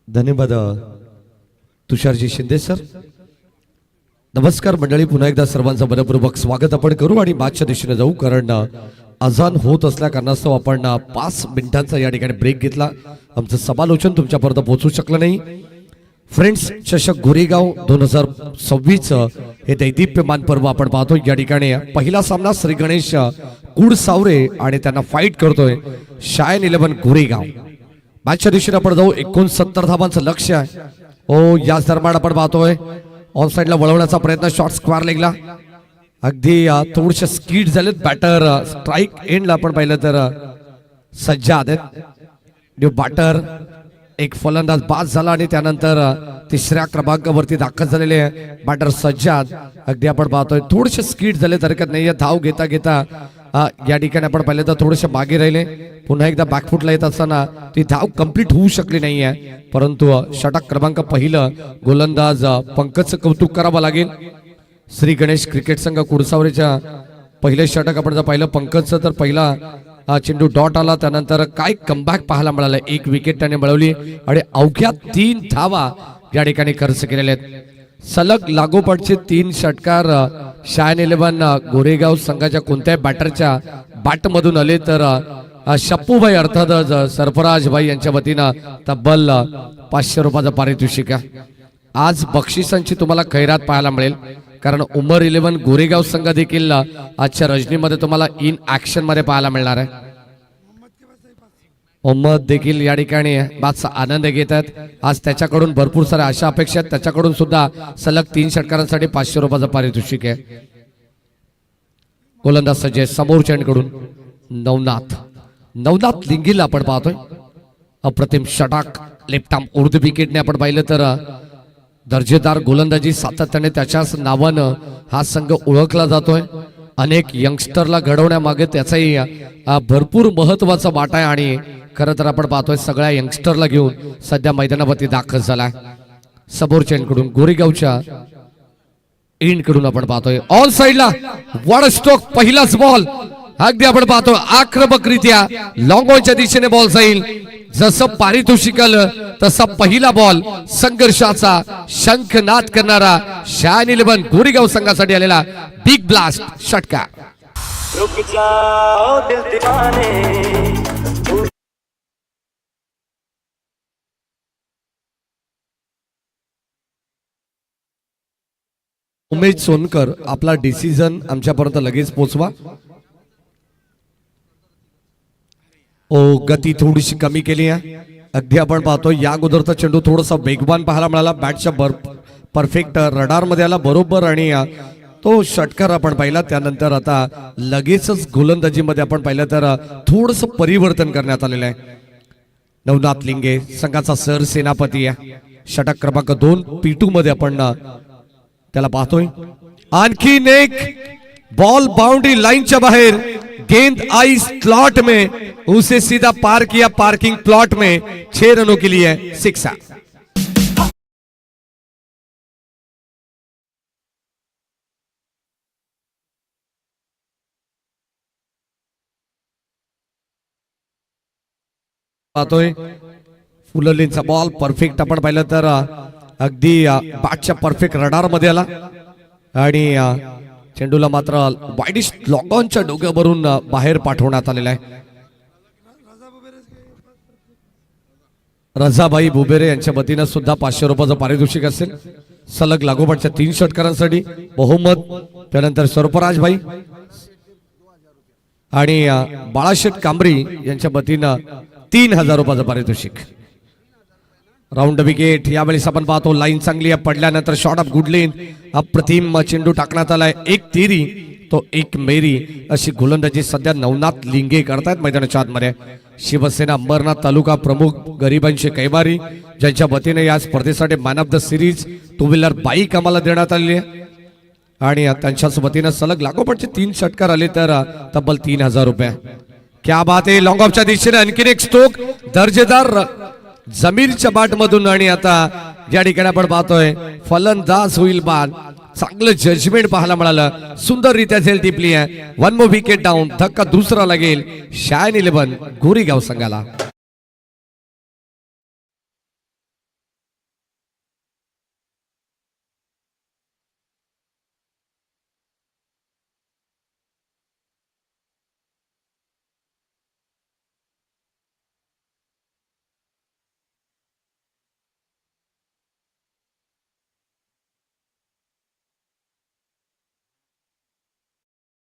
धन्यवाद तुषारजी शिंदे सर. नमस्कार मंडळी, पुन्हा एकदा सर्वांचं मनपूर्वक स्वागत आपण करू आणि मॅचच्या दिशेने जाऊ, कारण अजान होत असल्या कारणास्तव आपण 5 मिनिटांचा या ठिकाणी ब्रेक घेतला. आमचं समालोचन तुमच्यापर्यंत पोहोचू शकलं नाही. फ्रेंड्स चषक गोरेगाव 2026 हे दैदिप्यमान पर्व आपण पाहतो. या ठिकाणी पहिला सामना श्री गणेश कुडसावरे आणि त्यांना फाईट करतोय शायन 11 गोरेगाव. मॅचच्या दिशेने आपण जाऊ. 69 धावांचं लक्ष्य आहे. ओ याच दरम्यान आपण पाहतोय ऑन साइडला वळवण्याचा प्रयत्न, शॉट स्क्वेअर लेगला अगदी थोडेसे स्कीड झालेत. बॅटर स्ट्राईक एंडला आपण पाहिलं तर सज्जाद न्यू बॅटर, एक फलंदाज बाद झाला आणि त्यानंतर तिसऱ्या क्रमांकावरती दाखल झालेले बॅटर सज्जाद. अगदी आपण पाहतोय थोडेसे स्कीड झाले, हरकत नाहीये. धाव घेता घेता या ठिकाणी आपण पाहिलं तर थोडेसे मागे राहिले. पुन्हा एकदा बॅकफुटला येत असताना ती धाव कंप्लीट होऊ शकली नाहीये, परंतु षटक क्रमांक पहिलं गोलंदाज पंकजचं कौतुक करावं लागेल. श्री गणेश क्रिकेट संघ कुडसावरेच्या पहिले षटक आपण जर पाहिलं पंकजचं, तर पहिला चेंडू डॉट आला, त्यानंतर काय कमबॅक पाहायला मिळालं. 1 विकेट त्याने मिळवली आणि अवघ्या 3 धावा या ठिकाणी खर्च केलेल्या आहेत. सलग लागोपाठचे 3 षटकार शायन 11 गोरेगाव संघाच्या कोणत्याही बॅटरच्या बॅटमधून आले, तर शप्पूभाई अर्थातच सरफराज भाई यांच्या वतीनं तब्बल 500 रुपयाचं पारितोषिक आहे. आज बक्षिसांची तुम्हाला खैरात पाहायला मिळेल, कारण उमर 11 गोरेगाव संघ देखील आजच्या रजनीमध्ये तुम्हाला इन ऍक्शन मध्ये पाहायला मिळणार आहे. मोहम्मद देखील या ठिकाणी बादचा आनंद घेतात. आज त्याच्याकडून भरपूर साऱ्या अशा अपेक्षा आहेत. त्याच्याकडून सुद्धा सलग 3 षटकारांसाठी 500 रुपयाचं पारितोषिक आहे. गोलंदाज सज्ज समोरच्यांकडून नवनाथ लिंगीला आपण पाहतोय. अप्रतिम षटक लेफ्ट आर्म उर्दू विकेटने आपण पाहिलं तर दर्जेदार गोलंदाजी सातत्याने त्याच्याच नावानं हा संघ ओळखला जातोय. अनेक यंगस्टरला घडवण्यामागे त्याचाही भरपूर महत्वाचा वाटा आहे आणि खरं तर आपण पाहतोय सगळ्या यंगस्टरला घेऊन सध्या मैदानावरती दाखल झालाय. समोरच्यांकडून गोरेगावच्या एंडकडून आपण पाहतोय ऑन साइडला वॉड स्ट्रोक, पहिलाच बॉल अगदी आपण पाहतो आक्रमकरित्या लॉंग ऑनच्या दिशेने बॉल जाईल. जसं पारितोषिक आलं तसा पहिला बॉल संघर्षाचा शंखनाद करणारा शायन 11 गोरेगाव संघासाठी आलेला बिग ब्लास्ट षटकार. उमेश सोनकर आपला डिसिजन आमच्यापर्यंत लगेच पोहोचवा. गती थोडीशी कमी केली आहे. अगदी आपण पाहतो या अगोदरचा चेंडू थोडासा वेगवान पाहायला मिळाला. बॅटच्या परफेक्ट रडार मध्ये आला बरोबर आणि तो षटकार आपण पाहिला. त्यानंतर आता लगेचच गोलंदाजीमध्ये आपण पाहिलं तर थोडस परिवर्तन करण्यात आलेलं आहे. नवनाथ लिंगे संघाचा सरसेनापती आहे. षटक क्रमांक 2 P2 मध्ये आपण त्याला पाहतोय. आणखी एक बॉल बाउंड्री लाइनच्या बाहेर, गेंद आई स्लॉट में, उसे सीधा पार किया पार्किंग प्लॉट में. 6 रनों के लिए 6. पाहतोय फुलरलिनचा बॉल परफेक्ट आपण पाहिलं तर अगदी बॅटच्या परफेक्ट रडार मध्ये आला आणि चेंडूला मात्र वाईडिश लॉंग ऑनच्या डोक्यावरून बाहेर पाठवण्यात आलेला आहे. रजाभाई बुबेरे यांच्या वतीनं सुद्धा 500 रुपयाचं पारितोषिक असेल. सलग लागोपाठच्या 3 षटकारांसाठी मोहम्मद, त्यानंतर सरफराज भाई आणि बाळाशेठ कांबरी यांच्या वतीनं 3000 रुपयाचं पारितोषिक. राऊंड विकेट यावेळेस आपण पाहतो. लाईन चांगली आहे, पडल्यानंतर शॉट ऑफ गुड लेन, अप्रतिम चेंडू टाकण्यात आलाय. 1 तिरी तो 1 मेरी अशी गोलंदाजी सध्या नवनाथ लिंगे करतायत मैदानाच्या आतमध्ये. शिवसेना अंबरनाथ तालुका प्रमुख गरिबांचे कैवारी ज्यांच्या वतीने या स्पर्धेसाठी man of the series 2 wheeler bike आम्हाला देण्यात आलेली आहे आणि त्यांच्याच वतीनं सलग लागोपाठचे 3 षटकार आले तर तब्बल 3000 रुपये. क्या बात आहे. लॉंग ऑफच्या दिशेने आणखीन एक स्ट्रोक दर्जेदार जमीरच्या बाट मधून आणि आता या ठिकाणी आपण पाहतोय फलंदाज होईल बाद. चांगलं जजमेंट पाहायला मिळालं. सुंदररित्या झेल टिपली आहे. 1 मोर विकेट डाऊन. धक्का दुसरा लागेल शायन 11 गोरेगाव संघाला.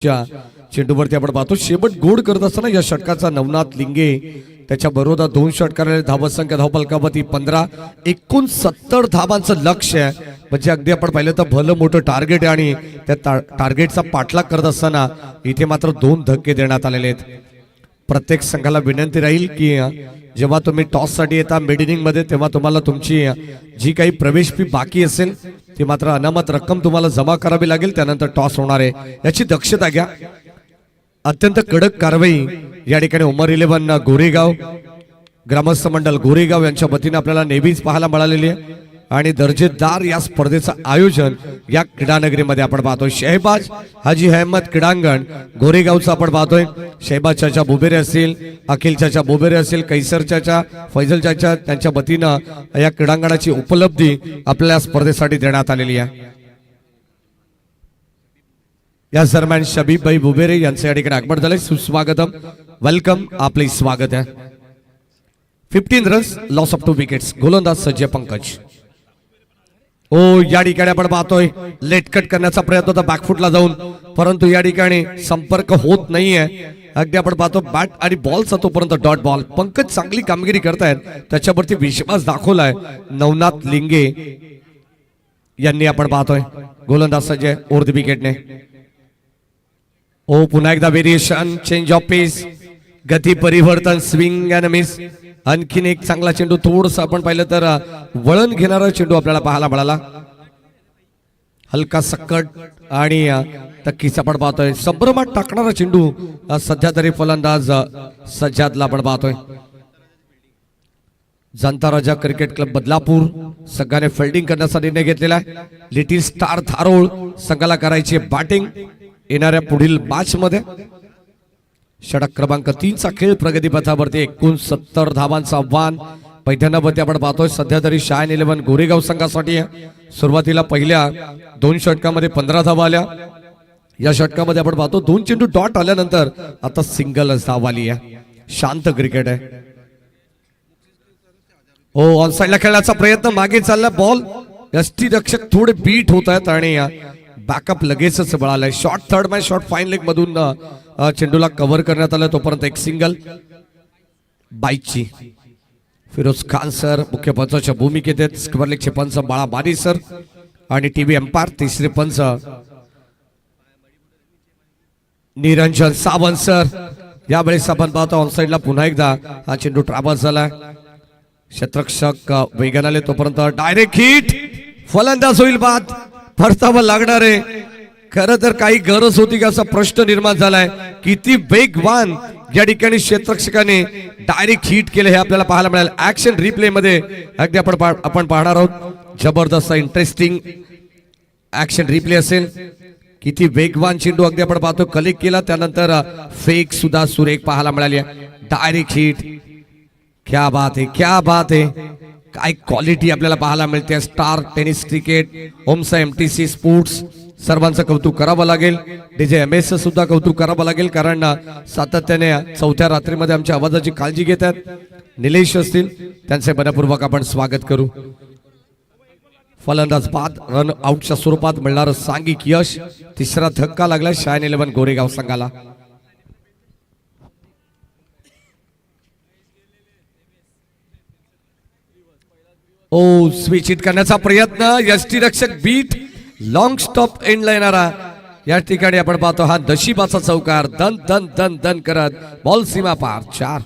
चेंडूवरती आपण पाहतो शेवट गोड करत असताना या षटकाचा नवनाथ लिंगे त्याच्या बरोबर 2 षटकाराने धावत संख्या धावफलकावरती 15 एकूण 70 धावांचं लक्ष आहे. म्हणजे अगदी आपण पाहिलं तर भलं मोठं टार्गेट आहे आणि त्या टार्गेटचा पाठलाग करत असताना इथे मात्र 2 धक्के देण्यात आलेले आहेत. प्रत्येक संघाला विनंती राहील की जेव्हा तुम्ही टॉस साठी येता मिड इनिंग मध्ये तेव्हा तुम्हाला तुमची जी काही प्रवेश फी बाकी असेल ती मात्र अनामत रक्कम तुम्हाला जमा करावी लागेल. त्यानंतर टॉस होणार आहे याची दक्षता घ्या. अत्यंत कडक कारवाई या ठिकाणी उमर 11 गोरेगाव ग्रामस्थ मंडळ गोरेगाव यांच्या वतीने आपल्याला नेहमीच पाहायला मिळालेली आहे आणि दर्जेदार या स्पर्धेचं आयोजन या क्रीडानगरीमध्ये आपण पाहतोय. शहबाज हाजी अहमद क्रीडांगण गोरेगावचं आपण पाहतोय. शहबाज चाचा बोबेरे असतील, अखिल चाचा बोबेरे असतील, कैसर चाचा, फैजल चाचा त्यांच्या वतीनं या क्रीडांगणाची उपलब्धी आपल्या स्पर्धेसाठी देण्यात आलेली आहे. या दरम्यान शबीब भाई बुबेरे यांचे या ठिकाणी आगमन झाले. सुस्वागतम, वेलकम, आपले स्वागत आहे. 15 रन्स, लॉस ऑफ 2 विकेट्स. गोलंदाज सज्ज पंकज. या ठिकाणी आपण पाहतोय लेट कट करण्याचा प्रयत्न होता बॅकफुटला जाऊन, परंतु या ठिकाणी संपर्क होत नाहीये. अगदी आपण पाहतो बॅट आणि बॉलचा तोपर्यंत डॉट बॉल. पंकज चांगली कामगिरी करतायत, त्याच्यावरती विश्वास दाखवलाय नवनाथ लिंगे यांनी. आपण पाहतोय गोलंदाज सज्ज ओव्हर द विकेटने. पुन्हा एकदा व्हेरिएशन, चेंज ऑफ पेस, गती परिवर्तन, स्विंग अँड मिस. आणखीन एक चांगला चेंडू, थोडस आपण पाहिलं तर वळण घेणारा चेंडू आपल्याला पाहायला मिळाला. हलका सक्कट आणि तक्कीच आपण पाहतोय. संभ्रमात टाकणारा चेंडू सध्या तरी फलंदाज सज्जादला आपण पाहतोय. जनता राजा क्रिकेट क्लब बदलापूर संघाने फिल्डिंग करण्याचा निर्णय घेतलेला आहे. लिटिल स्टार धारोळ संघाला करायची बॅटिंग येणाऱ्या पुढील मॅच मध्ये. षटक क्रमांक 3 चा खेळ प्रगतीपथावरती. एकूण 70 धावांचं आव्हान पैठणावरती आपण पाहतोय. सध्या तरी शाईन 11 गोरेगाव संघासाठी आहे. सुरुवातीला पहिल्या 2 षटकामध्ये 15 धावा आल्या. या षटकामध्ये आपण पाहतो 2 चेंडू डॉट आल्यानंतर आता सिंगल धाव आली आहे. शांत क्रिकेट आहे. ऑन साइडला खेळण्याचा प्रयत्न, मागे चालला बॉल. यष्टी रक्षक थोडे बीट होत आहेत आणि बॅकअप लगेचच मिळालाय. Short third match, short fine leg मधून चेंडूला कव्हर करण्यात आलं. तोपर्यंत एक सिंगल बाईची. फिरोज खान सर मुख्य पंचाच्या भूमिकेत आहेत. स्क्वेअर लेगचे पंच बाळा बारी सर आणि टीव्ही अंपायर तिसरे पंच निरंजन सावंत सर. यावेळेस आपण पाहतो ऑनसाइडला पुन्हा एकदा हा चेंडू ट्रॅव्हल्स झाला. क्षेत्ररक्षक वेगाने आले. तोपर्यंत डायरेक्ट हिट, फलंदाज होईल बाद. परतावा लागणार आहे. खरं तर काही गरज होती का असा प्रश्न निर्माण झालाय. किती वेगवान या ठिकाणी क्षेत्ररक्षकाने डायरेक्ट हिट केले हे आपल्याला पाहायला मिळालं. ऍक्शन रिप्ले मध्ये अगदी आपण पाहणार आहोत. जबरदस्त इंटरेस्टिंग ऍक्शन रिप्ले असेल. किती वेगवान चेंडू अगदी आपण पाहतो कलेक्ट केला. त्यानंतर फेक सुद्धा सुरेख पाहायला मिळाली. Direct hit. क्या बात है, क्या बात है. काय क्वालिटी आपल्याला पाहायला मिळते. स्टार टेनिस क्रिकेट, ओमसा MTC स्पोर्ट्स सर्वांचं कौतुक करावं लागेल. DJ MS सुद्धा कौतुक करावं लागेल, कारण सातत्याने 4थ्या रात्रीमध्ये आमच्या आवाजाची काळजी घेतात. निलेश असतील त्यांचे मनपूर्वक आपण स्वागत करू. फलंदाज बाद, रन आउटच्या स्वरूपात मिळणारं सांघिक यश. तिसरा धक्का लागला शाईन 11 गोरेगाव संघाला. स्विच हिट करण्याचा प्रयत्न, यष्टीरक्षक बीट, लॉंग स्टॉप एंडला येणारा. या ठिकाणी आपण पाहतो हा नशिबाचा चौकार. दन दन दन दन करत बॉल सीमा पार. 4.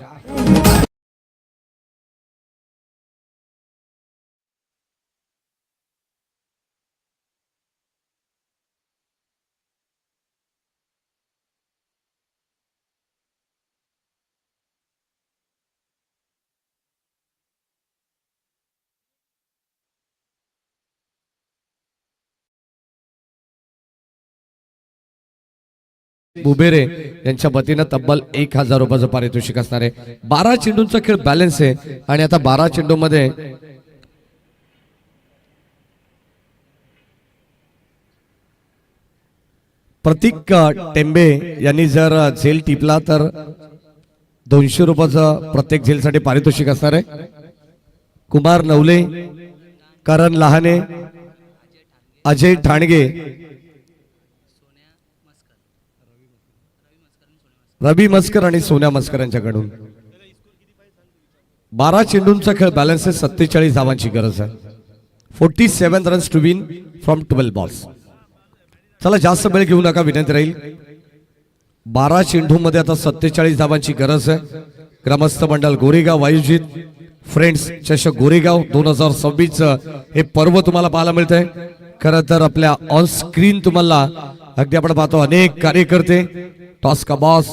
बुबेरे यांच्या वतीनं तब्बल 1000 रुपयाचं पारितोषिक असणार आहे. 12 चेंडूंचा खेळ बॅलन्स आहे आणि आता 12 चेंडू मध्ये प्रतीक टेंबे यांनी जर झेल टिपला तर 200 रुपयाचं प्रत्येक झेलसाठी पारितोषिक असणार आहे. कुमार नवले, करण लहाने, अजय ठाणगे, रवी मस्कर आणि सोन्या मस्कर यांच्याकडून 12 चेंडूंचा खेळ बॅलन्स आहे. 47 धावांची गरज आहे. 47 runs to win from 12 balls. चला जास्त वेळ घेऊ नका, विनंती राहील. 12 चेंडूमध्ये आता 47 धावांची गरज आहे. ग्रामस्थ मंडळ गोरेगाव आयोजित फ्रेंड्स चषक गोरेगाव 2026 हे पर्व तुम्हाला पाहायला मिळतंय. खरं तर आपल्या ऑन स्क्रीन तुम्हाला अगदी आपण पाहतो अनेक कार्यकर्ते, टॉस का बॉस,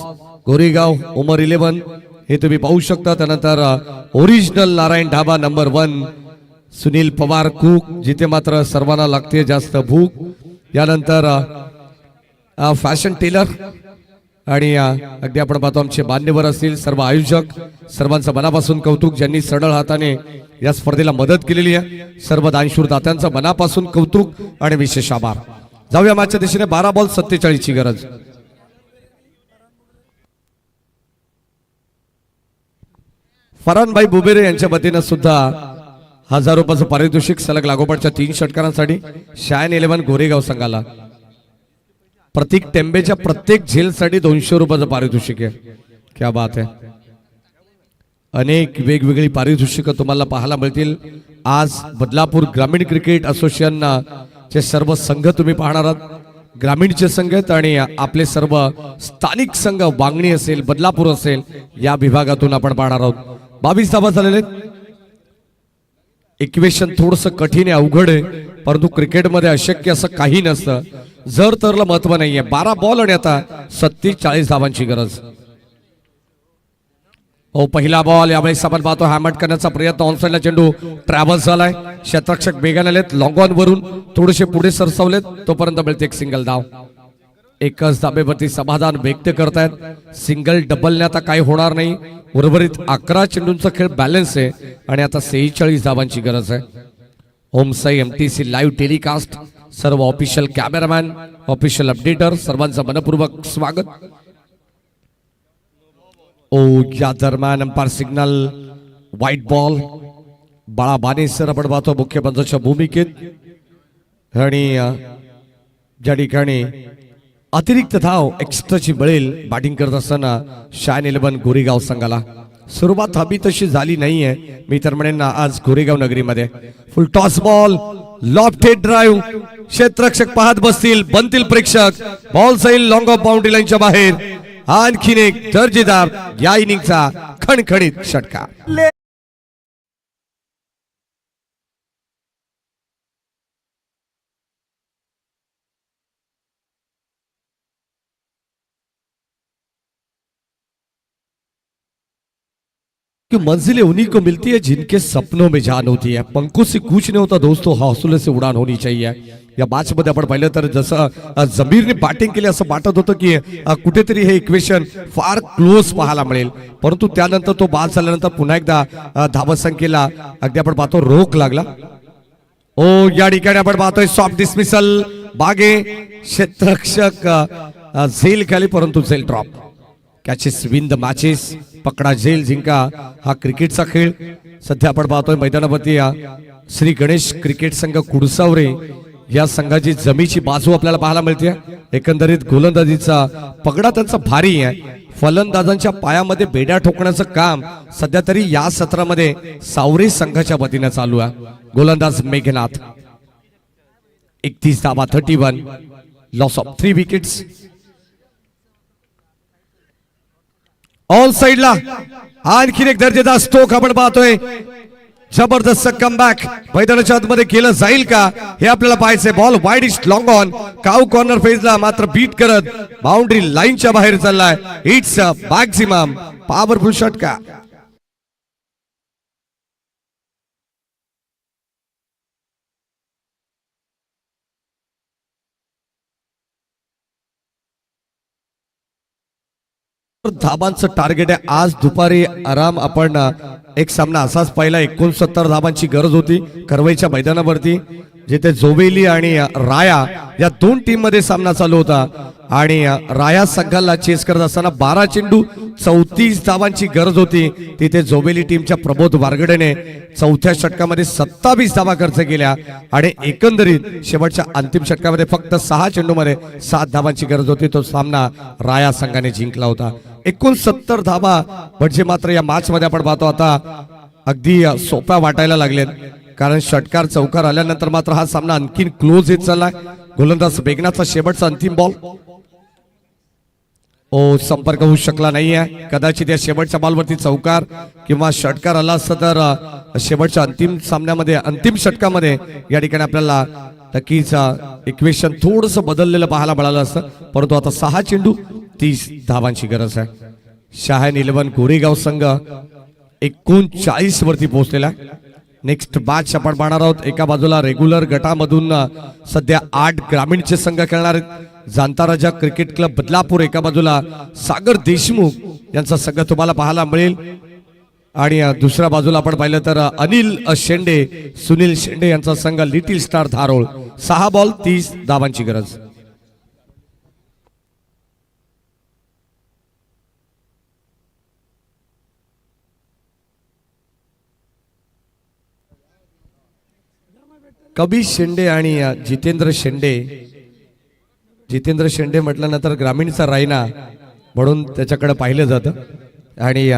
गोरेगाव, उमर 11 हे तुम्ही पाहू शकता. त्यानंतर original Narayan dhaba number 1, Sunil Pawar cook, जिथे मात्र सर्वांना लागते जास्त भूक. यानंतर फॅशन टेलर आणि अगदी आपण पाहतो आमचे मान्यवर असतील, सर्व आयोजक, सर्वांचं मनापासून कौतुक. ज्यांनी सरळ हाताने या स्पर्धेला मदत केलेली आहे, सर्व दानशूर दात्यांचं मनापासून कौतुक आणि विशेष आभार. जाऊया मॅचच्या दिशेने. 12 बॉल 47 ची गरज. फरानभाई बुबेरे यांच्या वतीनं सुद्धा 1000 रुपयाचं पारितोषिक सलग लागोपाठच्या 3 षटकारांसाठी शायन 11 गोरेगाव संघाला. प्रतीक टेंबेच्या प्रत्येक झेलसाठी 200 रुपयाचं पारितोषिक आहे. क्या बात आहे. अनेक वेगवेगळी पारितोषिकं तुम्हाला पाहायला मिळतील. आज बदलापूर ग्रामीण क्रिकेट असोसिएशन चे सर्व संघ तुम्ही पाहणार आहात. ग्रामीणचे संघ आहेत आणि आपले सर्व स्थानिक संघ, वांगणी असेल, बदलापूर असेल, या विभागातून आपण पाहणार आहोत. 22 धावा झालेले. इक्वेशन थोडंसं कठीण आहे, अवघड आहे, परंतु क्रिकेटमध्ये अशक्य असं काही नसतं. जर तरला महत्व नाहीये. 12 बॉल आणि आता 47 धावांची गरज. हो, पहिला बॉल. यावेळेस आपण पाहतो हॅमट करण्याचा प्रयत्न. ऑनसाइडला चेंडू ट्रॅव्हल्स झालाय. क्षेत्ररक्षक बेगाने आलेत, लॉंग ऑन वरून थोडेसे पुढे सरसावलेत, तोपर्यंत मिळते एक सिंगल धाव. एकच धाबेवरती समाधान व्यक्त करतायत. सिंगल डबलने आता काही होणार नाही. उर्वरित 11 चेंडूंचा खेळ बॅलन्स आहे आणि आता 46 धावांची गरज आहे. ओमसाई एमटीसी लाईव्ह टेलिकास्ट, सर्व ऑफिशियल कॅमेरामॅन, ऑफिशियल अपडेटर, सर्वांचं मनपूर्वक स्वागत. ओ, या दरम्यान अंपायर सिग्नल व्हाईट बॉल. बाळा बाने सर आपण पाहतो मुख्य पंचाच्या भूमिकेत आणि ज्या ठिकाणी अतिरिक्त धाव एक्स्ट्राची मिळेल बॅटिंग करत असताना शायन 11 गोरेगाव संघाला. सुरुवात हवी तशी झाली नाहीये, मी तर म्हणेन आज गोरेगाव नगरीमध्ये. Full toss ball, lofted drive, क्षेत्ररक्षक पाहत बसतील, बनतील प्रेक्षक. बॉल जाईल लॉंग ऑफ बाउंड्री लाईनच्या बाहेर. आणखीन एक दर्जेदार या इनिंगचा खणखणीत षटकार. कि मंजिलें उन्हीं को मिलती है जिनके सपनों में जान होती है. पंखों से कूच नहीं होता दोस्तों, हौसले से उडान होनी चाहिए. या मॅच मध्ये आपण पाहिलं तर जसं जमीरने बॅटिंग केली असं वाटत होतं की कुठेतरी हे इक्वेशन फार क्लोज पाहायला मिळेल, परंतु त्यानंतर तो बाद झाल्यानंतर पुन्हा एकदा धावसंख्येला अगदी आपण पाहतो रोख लागला. ओ, या ठिकाणी आपण पाहतोय सॉफ्ट डिसमिसल. बागे क्षेत्ररक्षक झेल खाली, परंतु झेल drop. Catches win the matches. पकडा झेल जिंका हा क्रिकेटचा खेळ. सध्या आपण पाहतोय मैदानावरती श्री गणेश क्रिकेट संघ कुडसावरे या संघाची जमीची बाजू आपल्याला पाहायला मिळते. एकंदरीत गोलंदाजीचा पगडा त्यांचा भारी आहे. फलंदाजांच्या पायामध्ये बेड्या ठोकण्याचं काम सध्या तरी या सत्रामध्ये सावरे संघाच्या वतीने चालू आहे. गोलंदाज मेघनाथ. 31 धावा, 31, लॉस ऑफ 3 विकेट्स. ऑन साइडला आणखीन एक दर्जेदार स्ट्रोक आपण पाहतोय. जबरदस्त कमबॅक मैदानाच्या आतमध्ये केलं जाईल का हे आपल्याला पाहायचंय. Ball wide east long on, cow corner फेजला मात्र बीट करत बाउंड्री लाईनच्या बाहेर चाललाय. इट्स अ मॅक्सिमम पॉवरफुल षटकार. धाबांचं टार्गेट आहे. आज दुपारी आराम आपण एक सामना असाच पाहिला. 69 धाबांची गरज होती करवईच्या मैदानावरती. जिथे जोवेली आणि राया या दोन टीम मध्ये सामना चालू होता आणि राया संघाला चेस करत असताना 12 चेंडू 34 धावांची गरज होती. तिथे जोवेली टीमच्या प्रबोध वारगडेने चौथ्या षटकामध्ये 27 धावा खर्च केल्या आणि एकंदरीत शेवटच्या अंतिम षटकामध्ये फक्त 6 चेंडूमध्ये 7 धावांची गरज होती. तो सामना राया संघाने जिंकला होता. 69 धावा म्हणजे मात्र या मॅच मध्ये आपण पाहतो आता अगदी सोप्या वाटायला लागलेत, कारण षटकार चौकार आल्यानंतर मात्र हा सामना आणखीन क्लोज येत चाललाय. गोलंदाज बेगनाचा शेवटचा अंतिम बॉल संपर्क होऊ शकला नाहीये. कदाचित या शेवटच्या बॉलवरती चौकार किंवा षटकार आला असता तर शेवटच्या अंतिम सामन्यामध्ये अंतिम षटकामध्ये या ठिकाणी आपल्याला नक्कीच इक्वेशन थोडस बदललेलं पाहायला मिळालं असतं. परंतु आता 6 चेंडू 30 धावांची गरज आहे. शहान 11 गोरेगाव संघ 39 वरती पोहोचलेला आहे. नेक्स्ट मॅच आपण पाहणार आहोत. एका बाजूला रेग्युलर गटामधून सध्या 8 ग्रामीणचे संघ खेळणार आहेत. जाणता राजा क्रिकेट क्लब बदलापूर एका बाजूला सागर देशमुख यांचा संघ तुम्हाला पाहायला मिळेल आणि दुसऱ्या बाजूला आपण पाहिलं तर अनिल शेंडे सुनील शेंडे यांचा संघ लिटिल स्टार धारोळ. 6 बॉल 30 धावांची गरज. कबीर शेंडे आणि जितेंद्र शेंडे. जितेंद्र शेंडे म्हटल्यानंतर ग्रामीणचा रायना म्हणून त्याच्याकडे पाहिलं जातं आणि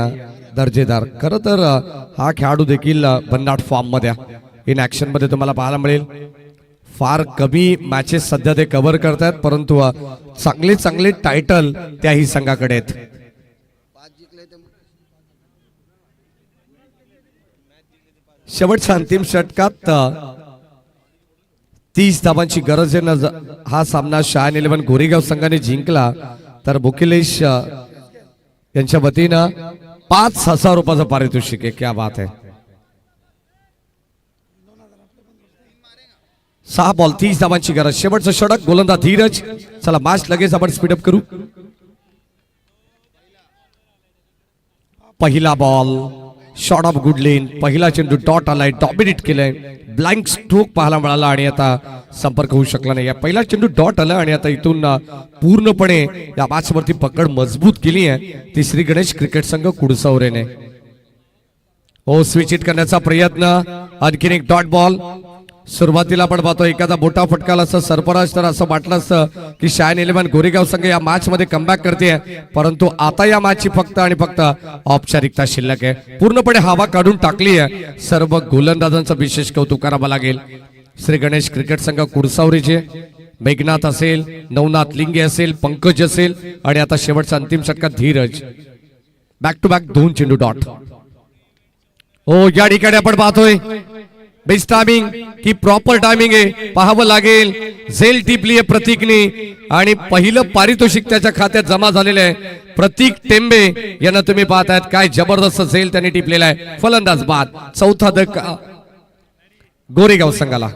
दर्जेदार. खरं तर हा खेळाडू देखील भन्नाट फॉर्म मध्ये इन ऍक्शन मध्ये तुम्हाला पाहायला मिळेल. फार कमी मॅचेस सध्या ते कव्हर करतायत, परंतु चांगले चांगले टायटल त्याही संघाकडे आहेत. शेवटच्या अंतिम षटकात 30 धावांची गरज आहे. हा सामना शहान 11 गोरेगाव संघाने जिंकला तर बुकिलेश यांच्या वतीनं 5,000 रुपयाचं पारितोषिक आहे. क्या बात आहे. 6 बॉल 30 धावांची गरज. शेवटचं षटक गोलंदाज धीरज. चला मॅच लगेच आपण स्पीडअप करू. पहिला बॉल शॉट ऑफ गुड लेन. पहिला चेंडू डॉट आलाय, डॉमिनेट केलाय. ब्लँक स्ट्रोक पाहायला मिळाला आणि आता संपर्क होऊ शकला नाही. या पहिला चेंडू डॉट आला आणि आता इथून पूर्णपणे या मॅच वरती पकड मजबूत केली आहे तिसरी गणेश क्रिकेट संघ कुडसवरेने. स्विच हिट करण्याचा प्रयत्न. आणखीन एक डॉट बॉल. सुरुवातीला आपण पाहतो एखादा मोठा फटका असं सरफराज तर असं वाटलं असतं की शहान 11 गोरेगाव संघ या मॅच मध्ये कमबॅक करते, परंतु आता या मॅचची फक्त आणि फक्त औपचारिकता शिल्लक आहे. पूर्णपणे हवा काढून टाकली आहे. सर्व गोलंदाजांचं विशेष कौतुक करावं लागेल. श्री गणेश क्रिकेट संघ कुडसावरीचे मेघनाथ असेल, नवनाथ लिंगे असेल, पंकज असेल आणि आता शेवटच्या अंतिम षटकात धीरज. बॅक टू बॅक 2 चेंडू डॉट. या ठिकाणी आपण पाहतोय बेस्ट टायमिंग की प्रॉपर टायमिंग आहे पाहावं लागेल. झेल टिपली आहे प्रतीकने आणि पहिलं पारितोषिक त्याच्या खात्यात जमा झालेलं आहे. प्रतीक टेंबे यांना तुम्ही पाहतायत काय जबरदस्त झेल त्यांनी टिपलेला आहे. फलंदाज बाद. चौथा धक्का गोरेगाव संघाला.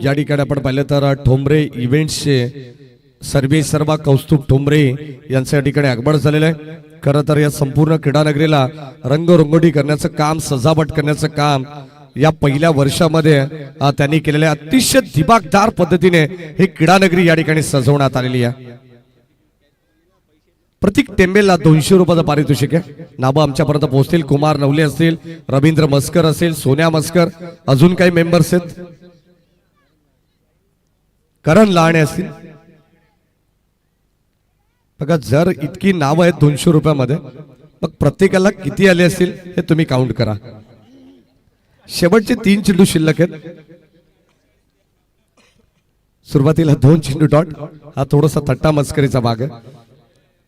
या ठिकाणी आपण पाहिलं तर ठोंबरे इव्हेंट्सचे सर्वा कौस्तुभ ठोंबरे यांच्या ठिकाणी आगमन झालेलं आहे. खरं तर या संपूर्ण क्रीडानगरीला रंगरंगोटी करण्याचं काम, सजावट करण्याचं काम या पहिल्या वर्षामध्ये त्यांनी केलेल्या अतिशय दिमागदार पद्धतीने ही क्रीडानगरी या ठिकाणी सजवण्यात आलेली आहे. प्रतीक टेंबेला 200 रुपयाचं पारितोषिक आहे. नावं आमच्यापर्यंत पोहोचतील. कुमार नवले असतील, रवींद्र मस्कर असेल, सोन्या मस्कर, अजून काही मेंबर्स आहेत, करण लाणे असतील. बघा जर इतकी नावं आहेत 200 रुपयामध्ये, मग प्रत्येकाला किती आले असतील हे तुम्ही काउंट करा. शेवटचे 3 चेंडू शिल्लक आहेत. सुरुवातीला 2 चेंडू डॉट. हा थोडासा थट्टा मस्करीचा भाग आहे.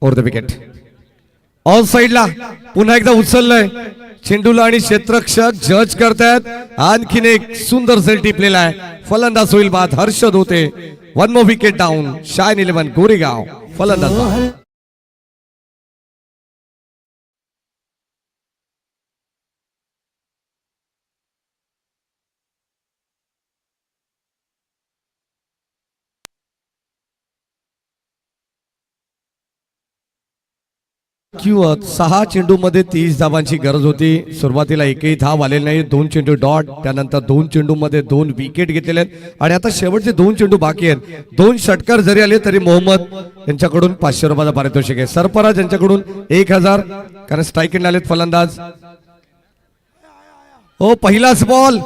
Over the wicket. ऑल साइडला पुन्हा एकदा उचललंय चेंडूला आणि क्षेत्ररक्षक जज करतायत. आणखीन एक सुंदर झेल टिपलेला आहे. फलंदाज होईल बाद. हर्षद होते. 1 मोर विकेट डाऊन. शहान 11 गोरेगाव फलंदाज. किंवा 6 चेंडूमध्ये 30 धावांची गरज होती. सुरुवातीला एकही धाव आलेली नाही. 2 चेंडू डॉट, त्यानंतर 2 चेंडूमध्ये 2 विकेट घेतलेले आहेत आणि आता शेवटचे 2 चेंडू बाकी आहेत. 2 षटकार जरी आले तरी मोहम्मद यांच्याकडून 500 रुपयाचा पारितोषिक आहे. सरफराज यांच्याकडून 1000, कारण स्ट्राईक एंड आलेत फलंदाज. हो, पहिलाच बॉल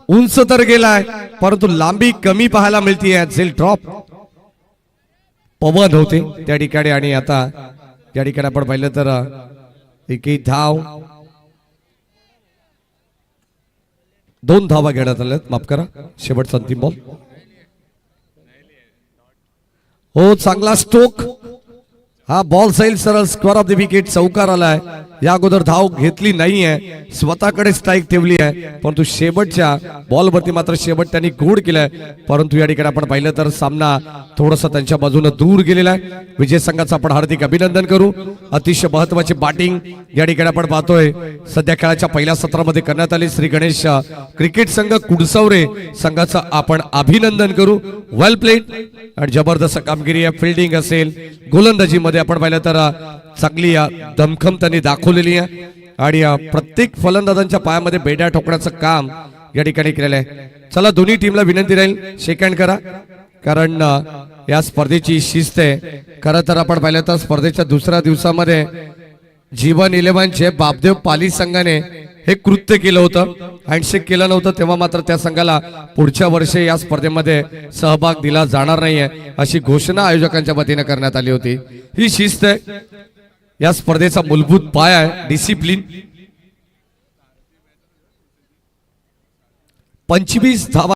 उंच तर गेलाय परंतु लांबी कमी पाहायला मिळतीये. झेल ड्रॉप पवन होते त्या ठिकाणी आणि आता या ठिकाणी आपण पाहिलं तर एकही धाव, 2 धावा घेण्यात आल्यात. माफ करा, शेवटचा अंतिम बॉल. हो, चांगला स्ट्रोक. हा बॉल जाईल सरळ स्क्वेअर ऑफ द विकेट. चौकार आलाय. या अगोदर धाव घेतली नाहीये, स्वतःकडे स्ट्राईक ठेवली आहे परंतु शेवटच्या बॉलवरती मात्र शेवट त्यांनी गोड केलाय. परंतु या ठिकाणी आपण पाहिलं तर सामना थोडासा त्यांच्या बाजूने दूर गेलेला आहे. विजय संघाचं आपण हार्दिक अभिनंदन करू. अतिशय महत्वाची बॅटिंग या ठिकाणी आपण पाहतोय सध्या खेळाच्या पहिल्या सत्रामध्ये करण्यात आली. श्री गणेश क्रिकेट संघ कुडसवरे संघाचं आपण अभिनंदन करू. वेल प्लेड आणि जबरदस्त कामगिरी आहे. फिल्डिंग असेल, गोलंदाजी मध्ये आपण पाहिलं तर चांगली दमखम त्यांनी दाखवलेली आहे आणि प्रत्येक फलंदाजांच्या पायामध्ये बेड्या ठोकण्याचं काम या ठिकाणी केलेलं आहे. चला, दोन्ही टीमला विनंती राहील शेक हँड करा, कारण या स्पर्धेची शिस्त आहे. खरं तर आपण पाहिलं तर स्पर्धेच्या दुसऱ्या दिवसामध्ये जीवन 11चे बापदेव पाली संघाने हे कृत्य केलं होतं. हँडशेक केलं नव्हतं तेव्हा मात्र त्या संघाला पुढच्या वर्षी या स्पर्धेमध्ये सहभाग दिला जाणार नाहीये अशी घोषणा आयोजकांच्या वतीने करण्यात आली होती. ही शिस्त आहे, या स्पर्धेचा मूलभूत पाया आहे. डिसिप्लिन. 25 धावा